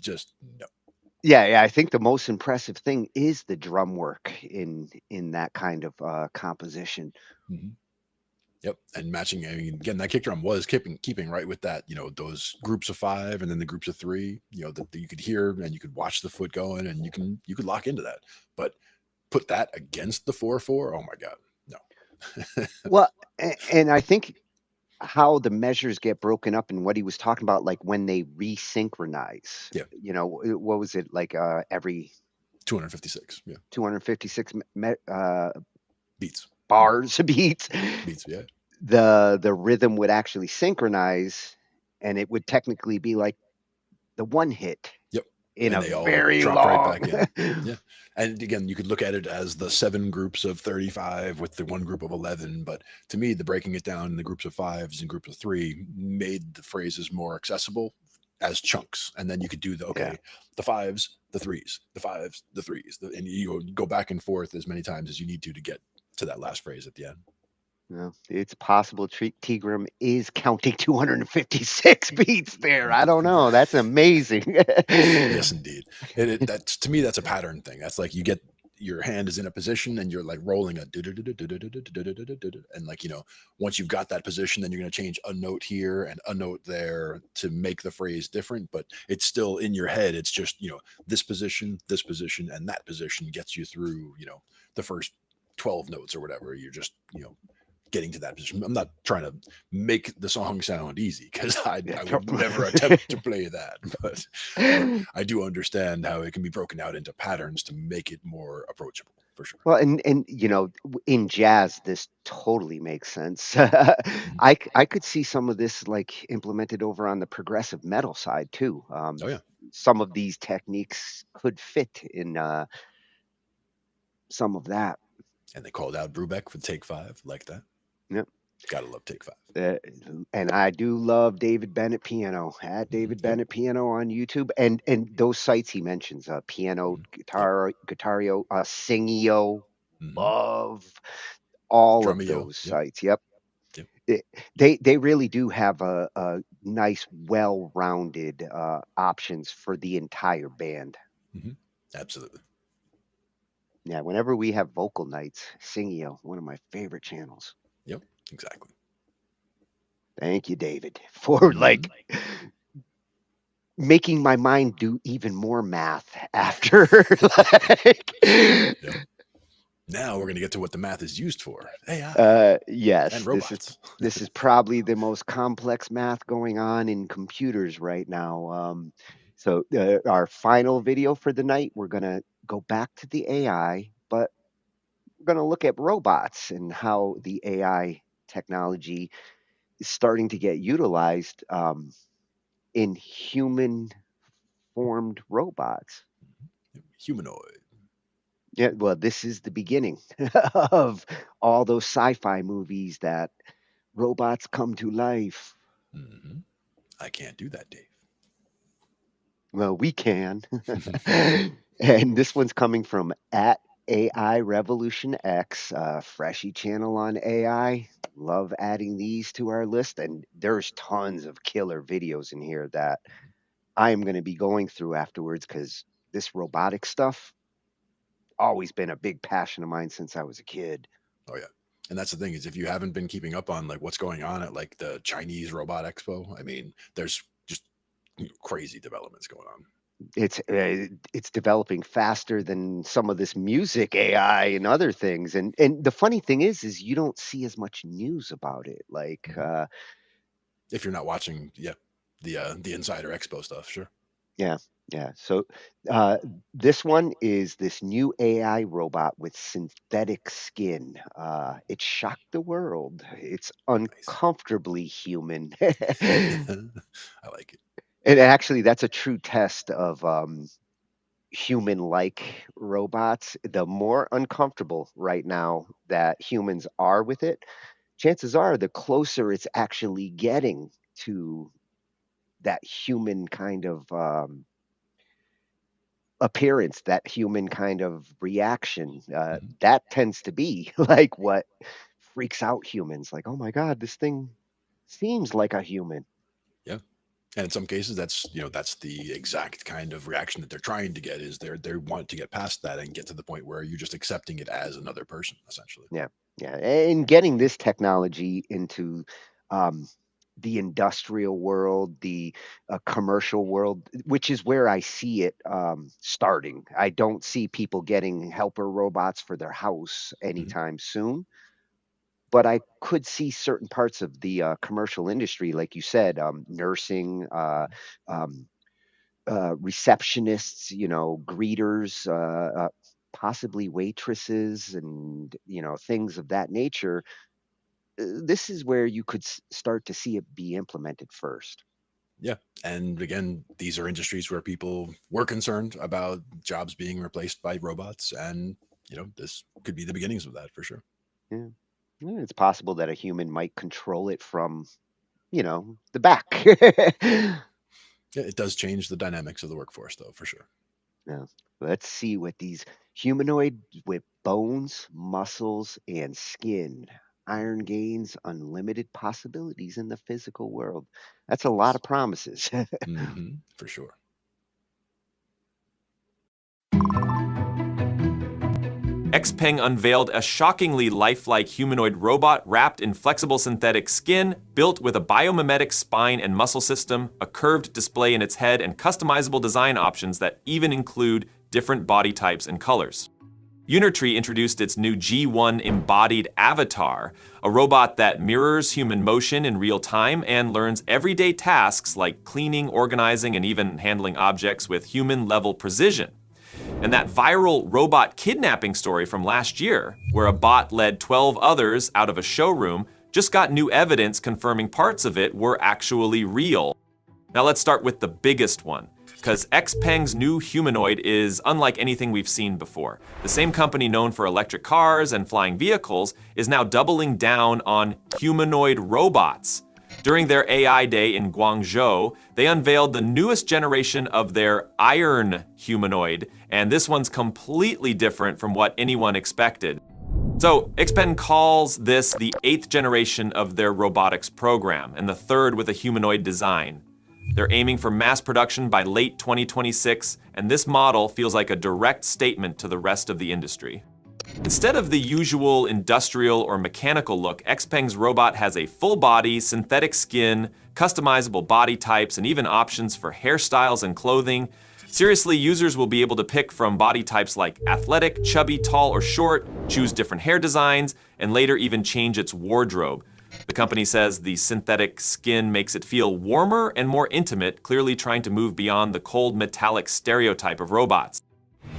Just no. Yeah, I think the most impressive thing is the drum work in that kind of composition. Mm-hmm. Yep, and matching. I mean, again, that kick drum was keeping right with that. Those groups of 5 and then the groups of 3. That you could hear and you could watch the foot going, and you could lock into that. But put that against the 4/4. Oh my God, no. Well, and I think how the measures get broken up and what he was talking about, like when they resynchronize. Yeah. What was it like? Every 256. Yeah. 256 beats. Bars, beats. Beats. Yeah. The rhythm would actually synchronize, and it would technically be like the one hit. Yep. In and a they all very drop long. right back in. Yeah. And again, you could look at it as the 7 groups of 35 with the one group of 11. But to me, the breaking it down in the groups of 5s and groups of 3 made the phrases more accessible as chunks. And then you could do the 5s, the 3s, the 5s, the 3s, and you go back and forth as many times as you need to get to that last phrase at the end. Well, it's possible Tigran is counting 256 beats there. I don't know. That's amazing. Yes, indeed. That's, to me, that's a pattern thing. That's like you get your hand is in a position and you're like rolling a and like, once you've got that position, then you're going to change a note here and a note there to make the phrase different, but it's still in your head. It's just, this position, and that position gets you through, the first 12 notes or whatever. You're just, getting to that position. I'm not trying to make the song sound easy because I would never attempt to play that, but I do understand how it can be broken out into patterns to make it more approachable. for sure. Well, and in jazz, this totally makes sense. I could see some of this like implemented over on the progressive metal side too. Oh yeah, Some of these techniques could fit in some of that. and they called out Brubeck for Take Five, like that. Yep. Gotta love Take Five. And I do love David Bennett Piano at David Bennett Piano on YouTube, and those sites he mentions, Piano, Guitario, Singio, love all of Drumeo, those sites. Yep. Yep. They really do have a nice, well-rounded options for the entire band. Absolutely. Yeah, whenever we have vocal nights, Singio, one of my favorite channels. Yep, exactly. Thank you, David, for like making my mind do even more math after. Like, Now we're going to get to what the math is used for. AI. Yes, And robots. This is probably the most complex math going on in computers right now. So our final video for the night, we're going to go back to the AI, but we're going to look at robots and how the AI technology is starting to get utilized in human-formed robots. Humanoid. Yeah, well, this is the beginning of all those sci-fi movies that robots come to life. I can't do that, Dave. Well, we can. And this one's coming from at AI Revolution X, freshy channel on AI. Love adding these to our list, and there's tons of killer videos in here that I am going to be going through afterwards because this robotic stuff always been a big passion of mine since I was a kid. Oh yeah. And that's the thing is if you haven't been keeping up on like what's going on at like the Chinese Robot Expo, I mean, there's just crazy developments going on. It's developing faster than some of this music AI and other things. And the funny thing is you don't see as much news about it. Like if you're not watching, the Insider Expo stuff, sure. Yeah. So this one is this new AI robot with synthetic skin. It shocked the world. It's uncomfortably human. I like it. And actually, that's a true test of human-like robots. The more uncomfortable right now that humans are with it, chances are the closer it's actually getting to that human kind of appearance, that human kind of reaction. That tends to be like what freaks out humans. Like, oh my God, this thing seems like a human. Yeah. And in some cases, that's the exact kind of reaction that they're trying to get is they want to get past that and get to the point where you're just accepting it as another person, essentially. Yeah. And getting this technology into the industrial world, the commercial world, which is where I see it starting. I don't see people getting helper robots for their house anytime soon. But I could see certain parts of the commercial industry, like you said, nursing, receptionists, greeters, possibly waitresses, and things of that nature. This is where you could start to see it be implemented first. Yeah. And again, these are industries where people were concerned about jobs being replaced by robots. And, this could be the beginnings of that for sure. Yeah. It's possible that a human might control it from, the back. Yeah, it does change the dynamics of the workforce, though, for sure. Yeah. Let's see what these humanoid with bones, muscles, and skin. Iron gains unlimited possibilities in the physical world. That's a lot of promises. For sure. Xpeng unveiled a shockingly lifelike humanoid robot wrapped in flexible synthetic skin, built with a biomimetic spine and muscle system, a curved display in its head, and customizable design options that even include different body types and colors. Unitree introduced its new G1 embodied avatar, a robot that mirrors human motion in real time and learns everyday tasks like cleaning, organizing, and even handling objects with human-level precision. And that viral robot kidnapping story from last year, where a bot led 12 others out of a showroom, just got new evidence confirming parts of it were actually real. Now let's start with the biggest one, because XPeng's new humanoid is unlike anything we've seen before. The same company known for electric cars and flying vehicles is now doubling down on humanoid robots. During their AI Day in Guangzhou, they unveiled the newest generation of their iron humanoid, and this one's completely different from what anyone expected. So, XPeng calls this the 8th generation of their robotics program, and the 3rd with a humanoid design. They're aiming for mass production by late 2026, and this model feels like a direct statement to the rest of the industry. Instead of the usual industrial or mechanical look, XPeng's robot has a full body, synthetic skin, customizable body types, and even options for hairstyles and clothing. Seriously, users will be able to pick from body types like athletic, chubby, tall, or short, choose different hair designs, and later even change its wardrobe. The company says the synthetic skin makes it feel warmer and more intimate, clearly trying to move beyond the cold metallic stereotype of robots.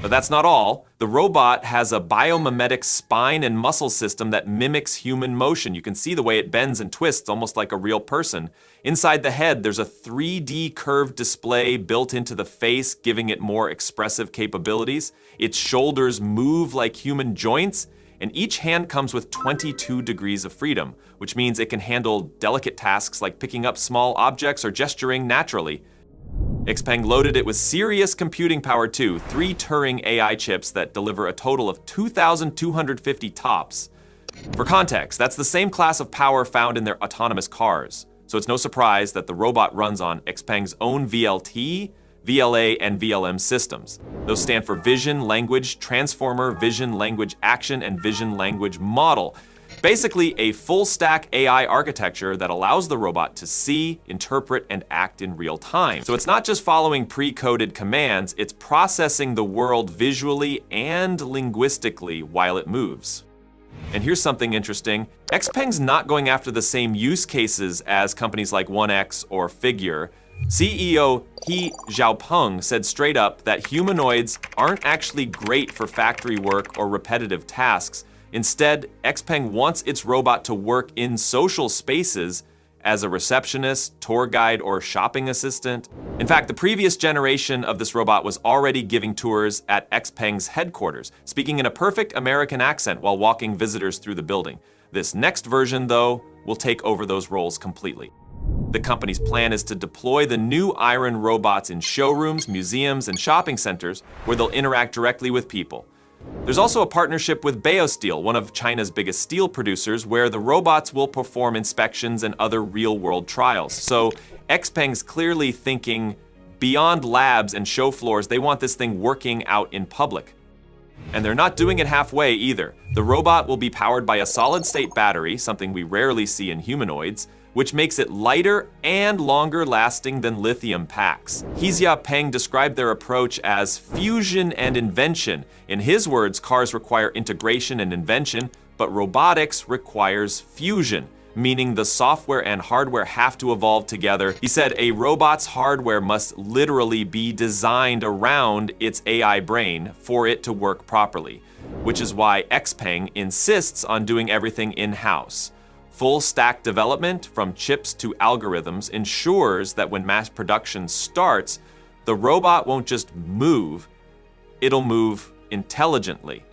But that's not all. The robot has a biomimetic spine and muscle system that mimics human motion. You can see the way it bends and twists almost like a real person. Inside the head, there's a 3D curved display built into the face, giving it more expressive capabilities. Its shoulders move like human joints, and each hand comes with 22 degrees of freedom, which means it can handle delicate tasks like picking up small objects or gesturing naturally. XPeng loaded it with serious computing power too, 3 Turing AI chips that deliver a total of 2,250 TOPS. For context, that's the same class of power found in their autonomous cars. So it's no surprise that the robot runs on XPeng's own VLT, VLA, and VLM systems. Those stand for Vision, Language, Transformer, Vision, Language, Action, and Vision, Language, Model. Basically, a full-stack AI architecture that allows the robot to see, interpret, and act in real time. So it's not just following pre-coded commands, it's processing the world visually and linguistically while it moves. And here's something interesting. XPeng's not going after the same use cases as companies like 1X or Figure. CEO He Xiaopeng said straight up that humanoids aren't actually great for factory work or repetitive tasks. Instead, XPeng wants its robot to work in social spaces as a receptionist, tour guide, or shopping assistant. In fact, the previous generation of this robot was already giving tours at XPeng's headquarters, speaking in a perfect American accent while walking visitors through the building. This next version, though, will take over those roles completely. The company's plan is to deploy the new iron robots in showrooms, museums, and shopping centers where they'll interact directly with people. There's also a partnership with Baosteel, one of China's biggest steel producers, where the robots will perform inspections and other real-world trials. So XPeng's clearly thinking beyond labs and show floors. They want this thing working out in public. And they're not doing it halfway either. The robot will be powered by a solid-state battery, something we rarely see in humanoids, which makes it lighter and longer lasting than lithium packs. He Xiaopeng described their approach as fusion and invention. In his words, cars require integration and invention, but robotics requires fusion, meaning the software and hardware have to evolve together. He said a robot's hardware must literally be designed around its AI brain for it to work properly, which is why XPeng insists on doing everything in-house. Full stack development, from chips to algorithms, ensures that when mass production starts, the robot won't just move, it'll move intelligently.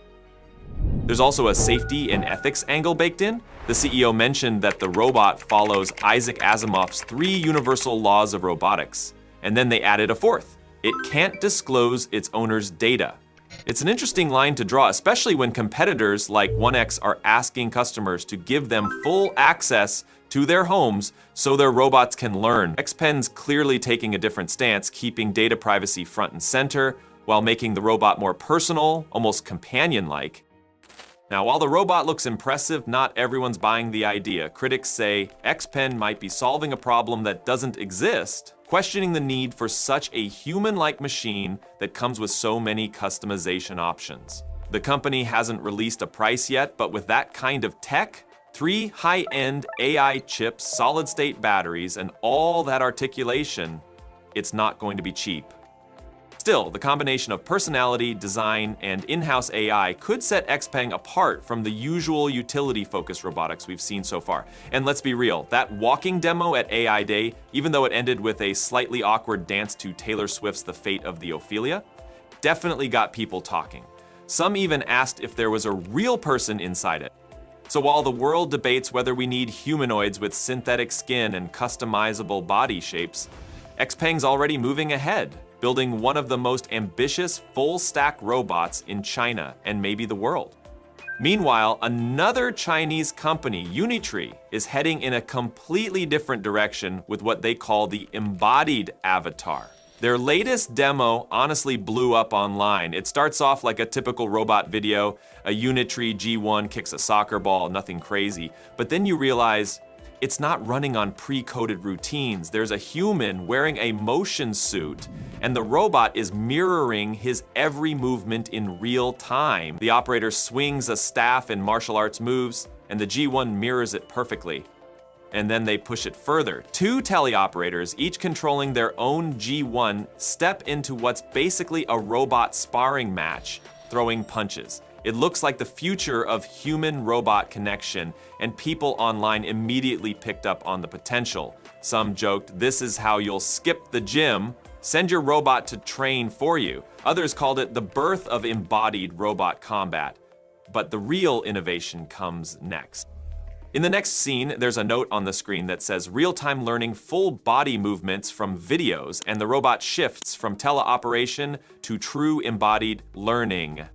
There's also a safety and ethics angle baked in. The CEO mentioned that the robot follows Isaac Asimov's 3 universal laws of robotics, and then they added a 4th. It can't disclose its owner's data. It's an interesting line to draw, especially when competitors like 1X are asking customers to give them full access to their homes so their robots can learn. XPeng's clearly taking a different stance, keeping data privacy front and center while making the robot more personal, almost companion-like. Now, while the robot looks impressive, not everyone's buying the idea. Critics say XPeng might be solving a problem that doesn't exist, questioning the need for such a human-like machine that comes with so many customization options. The company hasn't released a price yet, but with that kind of tech, 3 high-end AI chips, solid-state batteries, and all that articulation, it's not going to be cheap. Still, the combination of personality, design, and in-house AI could set XPeng apart from the usual utility-focused robotics we've seen so far. And let's be real, that walking demo at AI Day, even though it ended with a slightly awkward dance to Taylor Swift's The Fate of the Ophelia, definitely got people talking. Some even asked if there was a real person inside it. So while the world debates whether we need humanoids with synthetic skin and customizable body shapes, XPeng's already moving ahead, building one of the most ambitious full-stack robots in China and maybe the world. Meanwhile, another Chinese company, Unitree, is heading in a completely different direction with what they call the embodied avatar. Their latest demo honestly blew up online. It starts off like a typical robot video. A Unitree G1 kicks a soccer ball, nothing crazy. But then you realize it's not running on pre-coded routines. There's a human wearing a motion suit, and the robot is mirroring his every movement in real time. The operator swings a staff in martial arts moves, and the G1 mirrors it perfectly. And then they push it further. Two teleoperators, each controlling their own G1, step into what's basically a robot sparring match, throwing punches. It looks like the future of human-robot connection, and people online immediately picked up on the potential. Some joked, "This is how you'll skip the gym. Send your robot to train for you." Others called it the birth of embodied robot combat. But the real innovation comes next. In the next scene, there's a note on the screen that says real-time learning full body movements from videos, and the robot shifts from teleoperation to true embodied learning.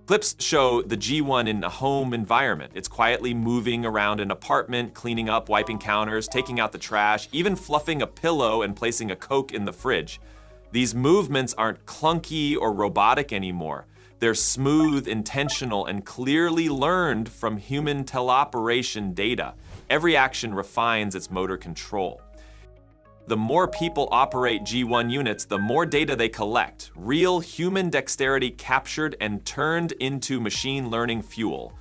Clips show the G1 in a home environment. It's quietly moving around an apartment, cleaning up, wiping counters, taking out the trash, even fluffing a pillow and placing a Coke in the fridge. These movements aren't clunky or robotic anymore. They're smooth, intentional, and clearly learned from human teleoperation data. Every action refines its motor control. The more people operate G1 units, the more data they collect. Real human dexterity captured and turned into machine learning fuel.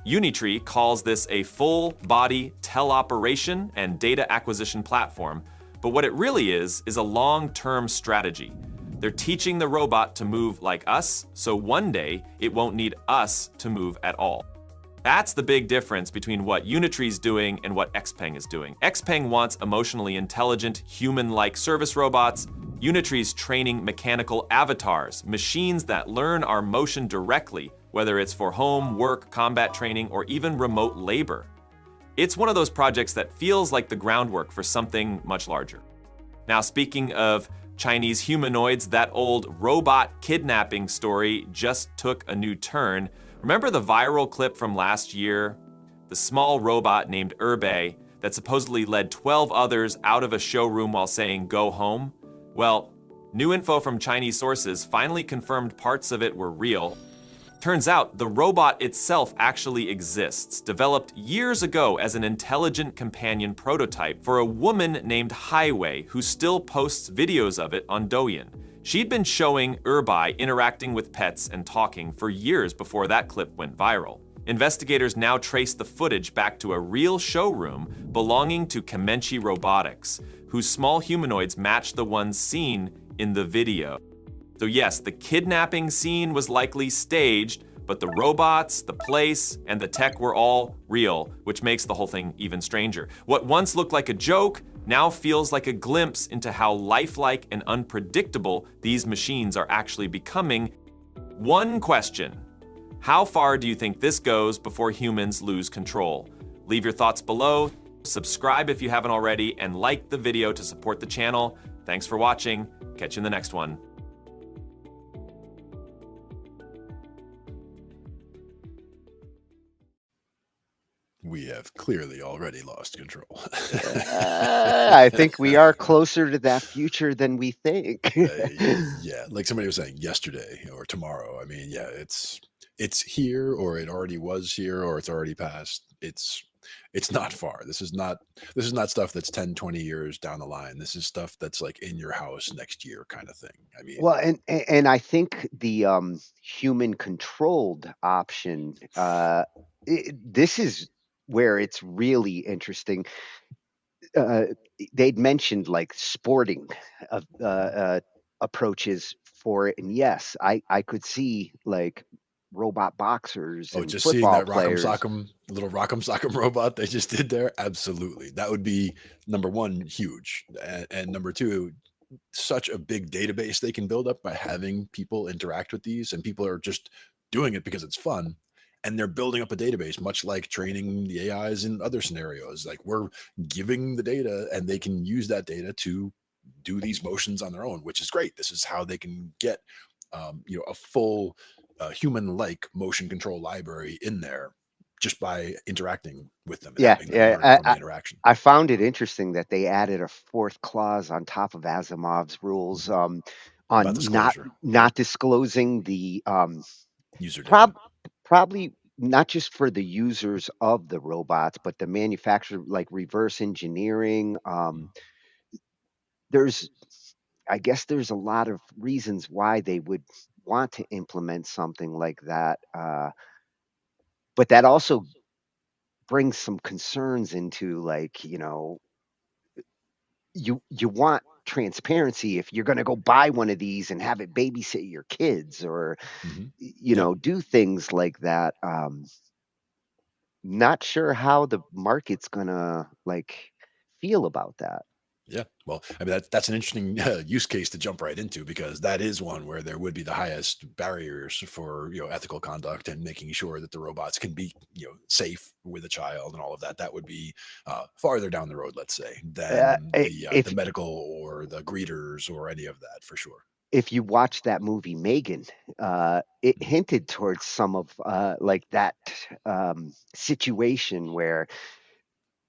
Unitree calls this a full-body teleoperation and data acquisition platform, but what it really is a long-term strategy. They're teaching the robot to move like us, so one day it won't need us to move at all. That's the big difference between what Unitree's doing and what XPeng is doing. XPeng wants emotionally intelligent, human-like service robots. Unitree's training mechanical avatars, machines that learn our motion directly, whether it's for home, work, combat training, or even remote labor. It's one of those projects that feels like the groundwork for something much larger. Now, speaking of Chinese humanoids, that old robot kidnapping story just took a new turn. Remember the viral clip from last year? The small robot named Urbe that supposedly led 12 others out of a showroom while saying, "Go home"? Well, new info from Chinese sources finally confirmed parts of it were real. Turns out the robot itself actually exists, developed years ago as an intelligent companion prototype for a woman named Highway who still posts videos of it on Douyin. She'd been showing Urbai interacting with pets and talking for years before that clip went viral. Investigators now trace the footage back to a real showroom belonging to Kemenchi Robotics, whose small humanoids match the ones seen in the video. So yes, the kidnapping scene was likely staged, but the robots, the place, and the tech were all real, which makes the whole thing even stranger. What once looked like a joke now feels like a glimpse into how lifelike and unpredictable these machines are actually becoming. One question: how far do you think this goes before humans lose control? Leave your thoughts below, subscribe if you haven't already, and like the video to support the channel. Thanks for watching. Catch you in the next one. We have clearly already lost control. I think we are closer to that future than we think. Yeah, like somebody was saying, yesterday or tomorrow. I mean, yeah, it's here, or it already was here, or it's already passed. It's not far. This is not stuff that's 10, 20 years down the line. This is stuff that's like in your house next year kind of thing. I mean, Well, and I think the human controlled option, this is where it's really interesting. They'd mentioned like sporting approaches for it. And yes, I could see like robot boxers Oh, and just seeing football that Rock'em players. Sock'em, little Rock'em Sock'em robot they just did there, absolutely. That would be number one, huge. And number two, such a big database they can build up by having people interact with these, and people are just doing it because it's fun. And they're building up a database, much like training the AIs in other scenarios. Like we're giving the data and they can use that data to do these motions on their own, which is great. This is how they can get, a full human-like motion control library in there just by interacting with them and Yeah, having them yeah. learn from the interaction. I found it interesting that they added a fourth clause on top of Asimov's rules About on disclosure. not disclosing the User data. prob probably not just for the users of the robots, but the manufacturer, like reverse engineering. There's, I guess, there's a lot of reasons why they would want to implement something like that, but that also brings some concerns into like you want transparency if you're going to go buy one of these and have it babysit your kids or Yeah. do things like that. Not sure how the market's going to like feel about that. Yeah. Well, I mean, that's an interesting use case to jump right into because that is one where there would be the highest barriers for, ethical conduct and making sure that the robots can be, safe with a child and all of that. That would be farther down the road, let's say, than the If medical or the greeters or any of that for sure. if you watch that movie Megan, it hinted towards some of like that situation where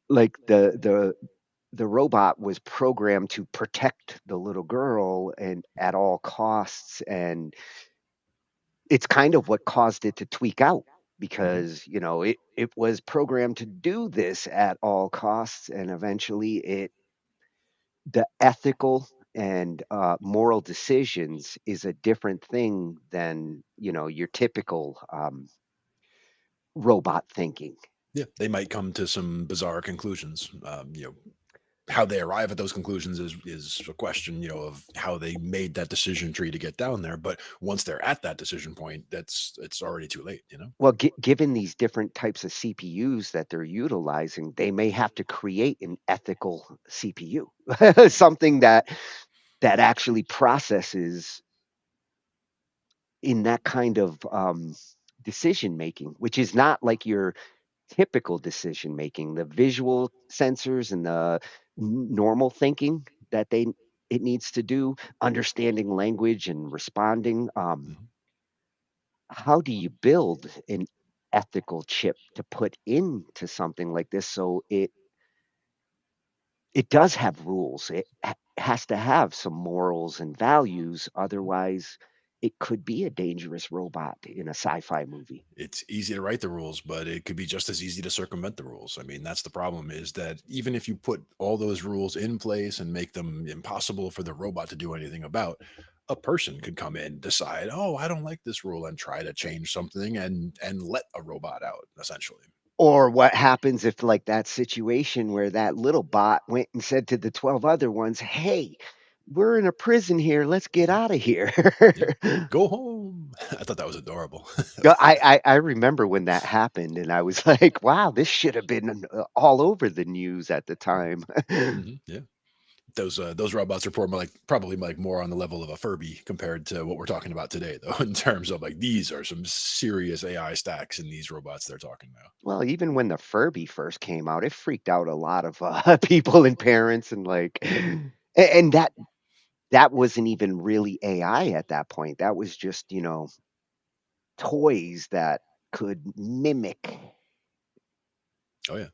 like the robot was programmed to protect the little girl and at all costs, and it's kind of what caused it to tweak out because it was programmed to do this at all costs, and eventually the ethical and moral decisions is a different thing than your typical robot thinking. Yeah. They might come to some bizarre conclusions. How they arrive at those conclusions is a question, of how they made that decision tree to get down there. But once they're at that decision point, it's already too late. Well, given these different types of CPUs that they're utilizing, they may have to create an ethical CPU, something that actually processes in that kind of decision making, which is not like your typical decision making. The visual sensors and the normal thinking that it needs to do, understanding language and responding. How do you build an ethical chip to put into something like this so it does have rules? It has to have some morals and values. Otherwise, it could be a dangerous robot in a sci-fi movie. It's easy to write the rules, but it could be just as easy to circumvent the rules. I mean, that's the problem is that even if you put all those rules in place and make them impossible for the robot to do anything about, a person could come in, decide, oh, I don't like this rule, and try to change something and let a robot out, essentially. Or what happens if, like that situation where that little bot went and said to the 12 other ones, "Hey, we're in a prison here. Let's get out of here." Yeah. Go home. I thought that was adorable. Yeah, I remember when that happened, and I was like, "Wow, this should have been all over the news at the time." Yeah. Those robots are probably like more on the level of a Furby compared to what we're talking about today, though, in terms of like these are some serious AI stacks in these robots they're talking about. Well, even when the Furby first came out, it freaked out a lot of people and parents, and like, and that wasn't even really AI at that point. That was just toys that could mimic. Oh yeah.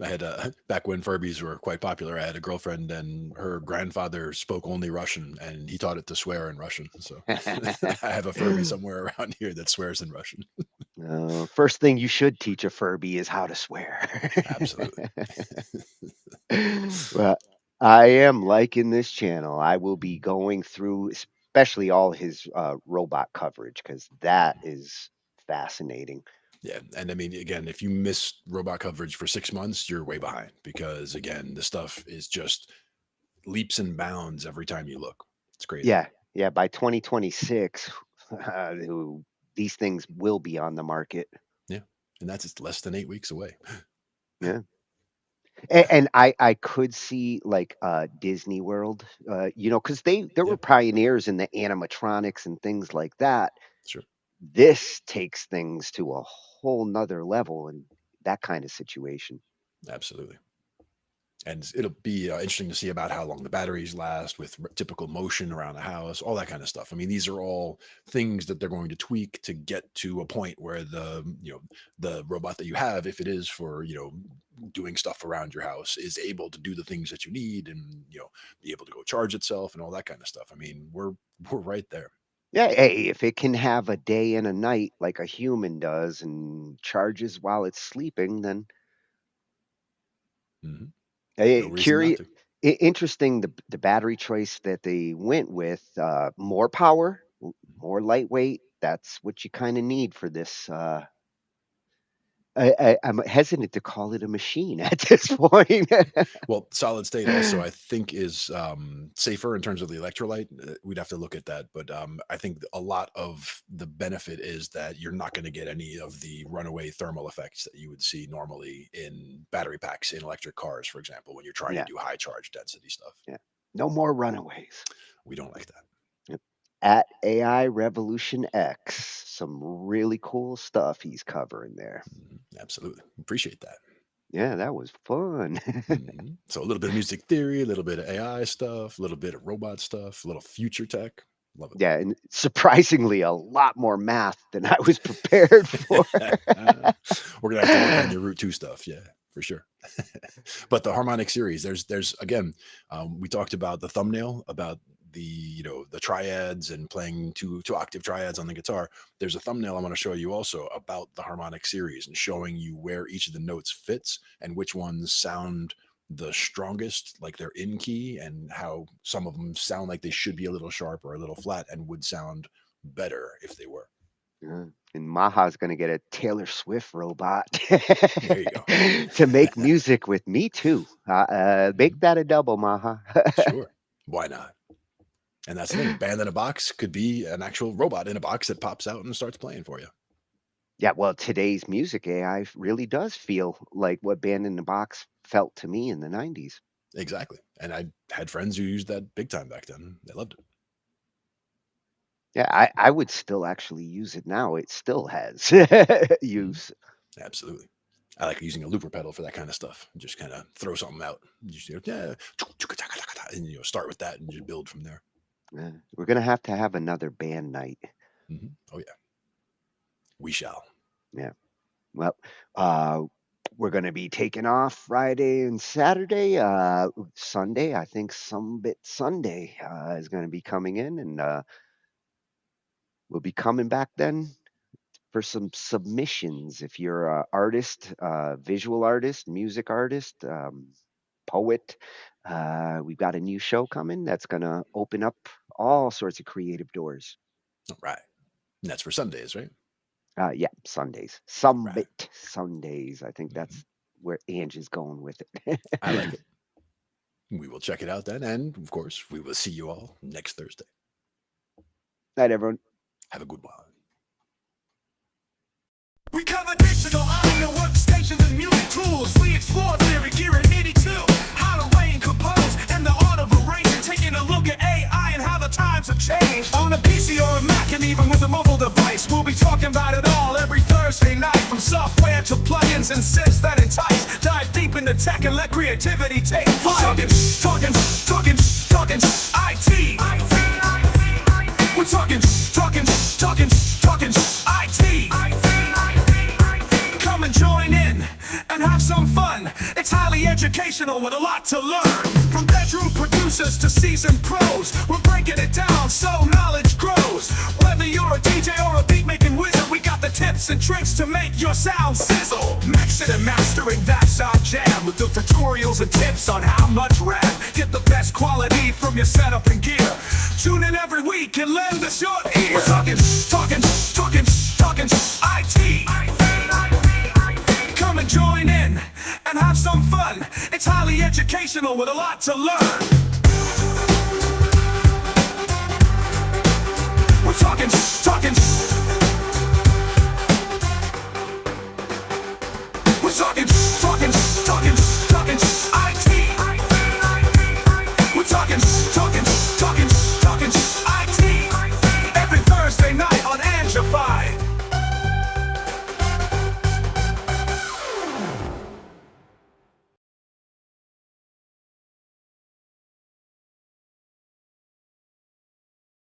I had back when Furbies were quite popular. I had a girlfriend, and her grandfather spoke only Russian, and he taught it to swear in Russian. So I have a Furby somewhere around here that swears in Russian. First thing you should teach a Furby is how to swear. Absolutely. Well, I am liking this channel. I will be going through, especially all his robot coverage, because that is fascinating. Yeah, and I mean, again, if you miss robot coverage for 6 months, you're way behind because, again, the stuff is just leaps and bounds every time you look. It's crazy. Yeah, Yeah, by 2026, these things will be on the market. Yeah, and that's just less than 8 weeks away. Yeah. And I could see like Disney World, because they were pioneers in the animatronics and things like that. Sure. This takes things to a whole nother level in that kind of situation. Absolutely. And it'll be interesting to see about how long the batteries last with typical motion around the house, all that kind of stuff. I mean, these are all things that they're going to tweak to get to a point where the robot that you have, if it is for doing stuff around your house, is able to do the things that you need, and be able to go charge itself and all that kind of stuff. I mean, we're right there. Yeah, hey, if it can have a day and a night like a human does and charges while it's sleeping, then No hey, reason not curious, to. interesting the battery choice that they went with. More power, more lightweight. That's what you kind of need for this. I'm hesitant to call it a machine at this point. Well, solid state also, I think, is safer in terms of the electrolyte. We'd have to look at that, but I think a lot of the benefit is that you're not going to get any of the runaway thermal effects that you would see normally in battery packs in electric cars, for example, when you're trying Yeah. to do high charge density stuff. Yeah. No more runaways. We don't like that. Yep. At AI Revolution X, some really cool stuff he's covering there. Absolutely. Appreciate that. Yeah, that was fun. So a little bit of music theory, a little bit of AI stuff, a little bit of robot stuff, a little future tech. Love it. Yeah, and surprisingly, a lot more math than I was prepared for. We're gonna have to work on your Root 2 stuff, yeah, for sure. But the harmonic series, there's again, we talked about the thumbnail, about the triads and playing two octave triads on the guitar. There's a thumbnail I want to show you also about the harmonic series and showing you where each of the notes fits and which ones sound the strongest, like they're in key, and how some of them sound like they should be a little sharp or a little flat and would sound better if they were. Yeah. And Maha's going to get a Taylor Swift robot There you go. to make music with me too. Make that a double, Maha. Sure. Why not? And that's the thing. Band in a Box could be an actual robot in a box that pops out and starts playing for you. Yeah, well, today's music AI really does feel like what Band in the Box felt to me in the 90s. Exactly. And I had friends who used that big time back then. They loved it. Yeah, I would still actually use it now. It still has use. Absolutely. I like using a looper pedal for that kind of stuff. Just kind of throw something out. Just, and start with that and just build from there. Yeah, we're going to have another band night. Oh, yeah. We shall. Yeah. Well, we're going to be taking off Friday and Saturday. Sunday, I think Sumbit Sunday is going to be coming in, and we'll be coming back then for some submissions. If you're an artist, visual artist, music artist, poet, we've got a new show coming that's going to open up all sorts of creative doors. All right. And that's for Sundays, right? Yeah, Sundays. Sumbit Sundays. I think that's where Ange is going with it. I like it. We will check it out then. And, of course, we will see you all next Thursday. Night, everyone. Have a good one. We cover digital audio workstations and music tools. We explore theory, gear and 82. How to weigh and compose and the art of arranging. Taking a look at AI and how the times have changed. On a PC or a Mac and even with a mobile device. We'll be talking about it all every Thursday night. From software to plugins and synths that entice. Dive deep into tech and let creativity take flight. Talkin IT. We're talking IT. Come and join in and have some fun. It's highly educational with a lot to learn. From bedroom producers to seasoned pros, we're breaking it down so knowledge grows. Whether you're a DJ or a beat making wizard, we got the tips and tricks to make your sound sizzle. Mixing and mastering, that's our jam. With the tutorials and tips on how much RAM. Get the best quality from your setup and gear. Tune in every week and lend us your ear. We're talking IT. Come and join in and have some fun. It's highly educational with a lot to learn.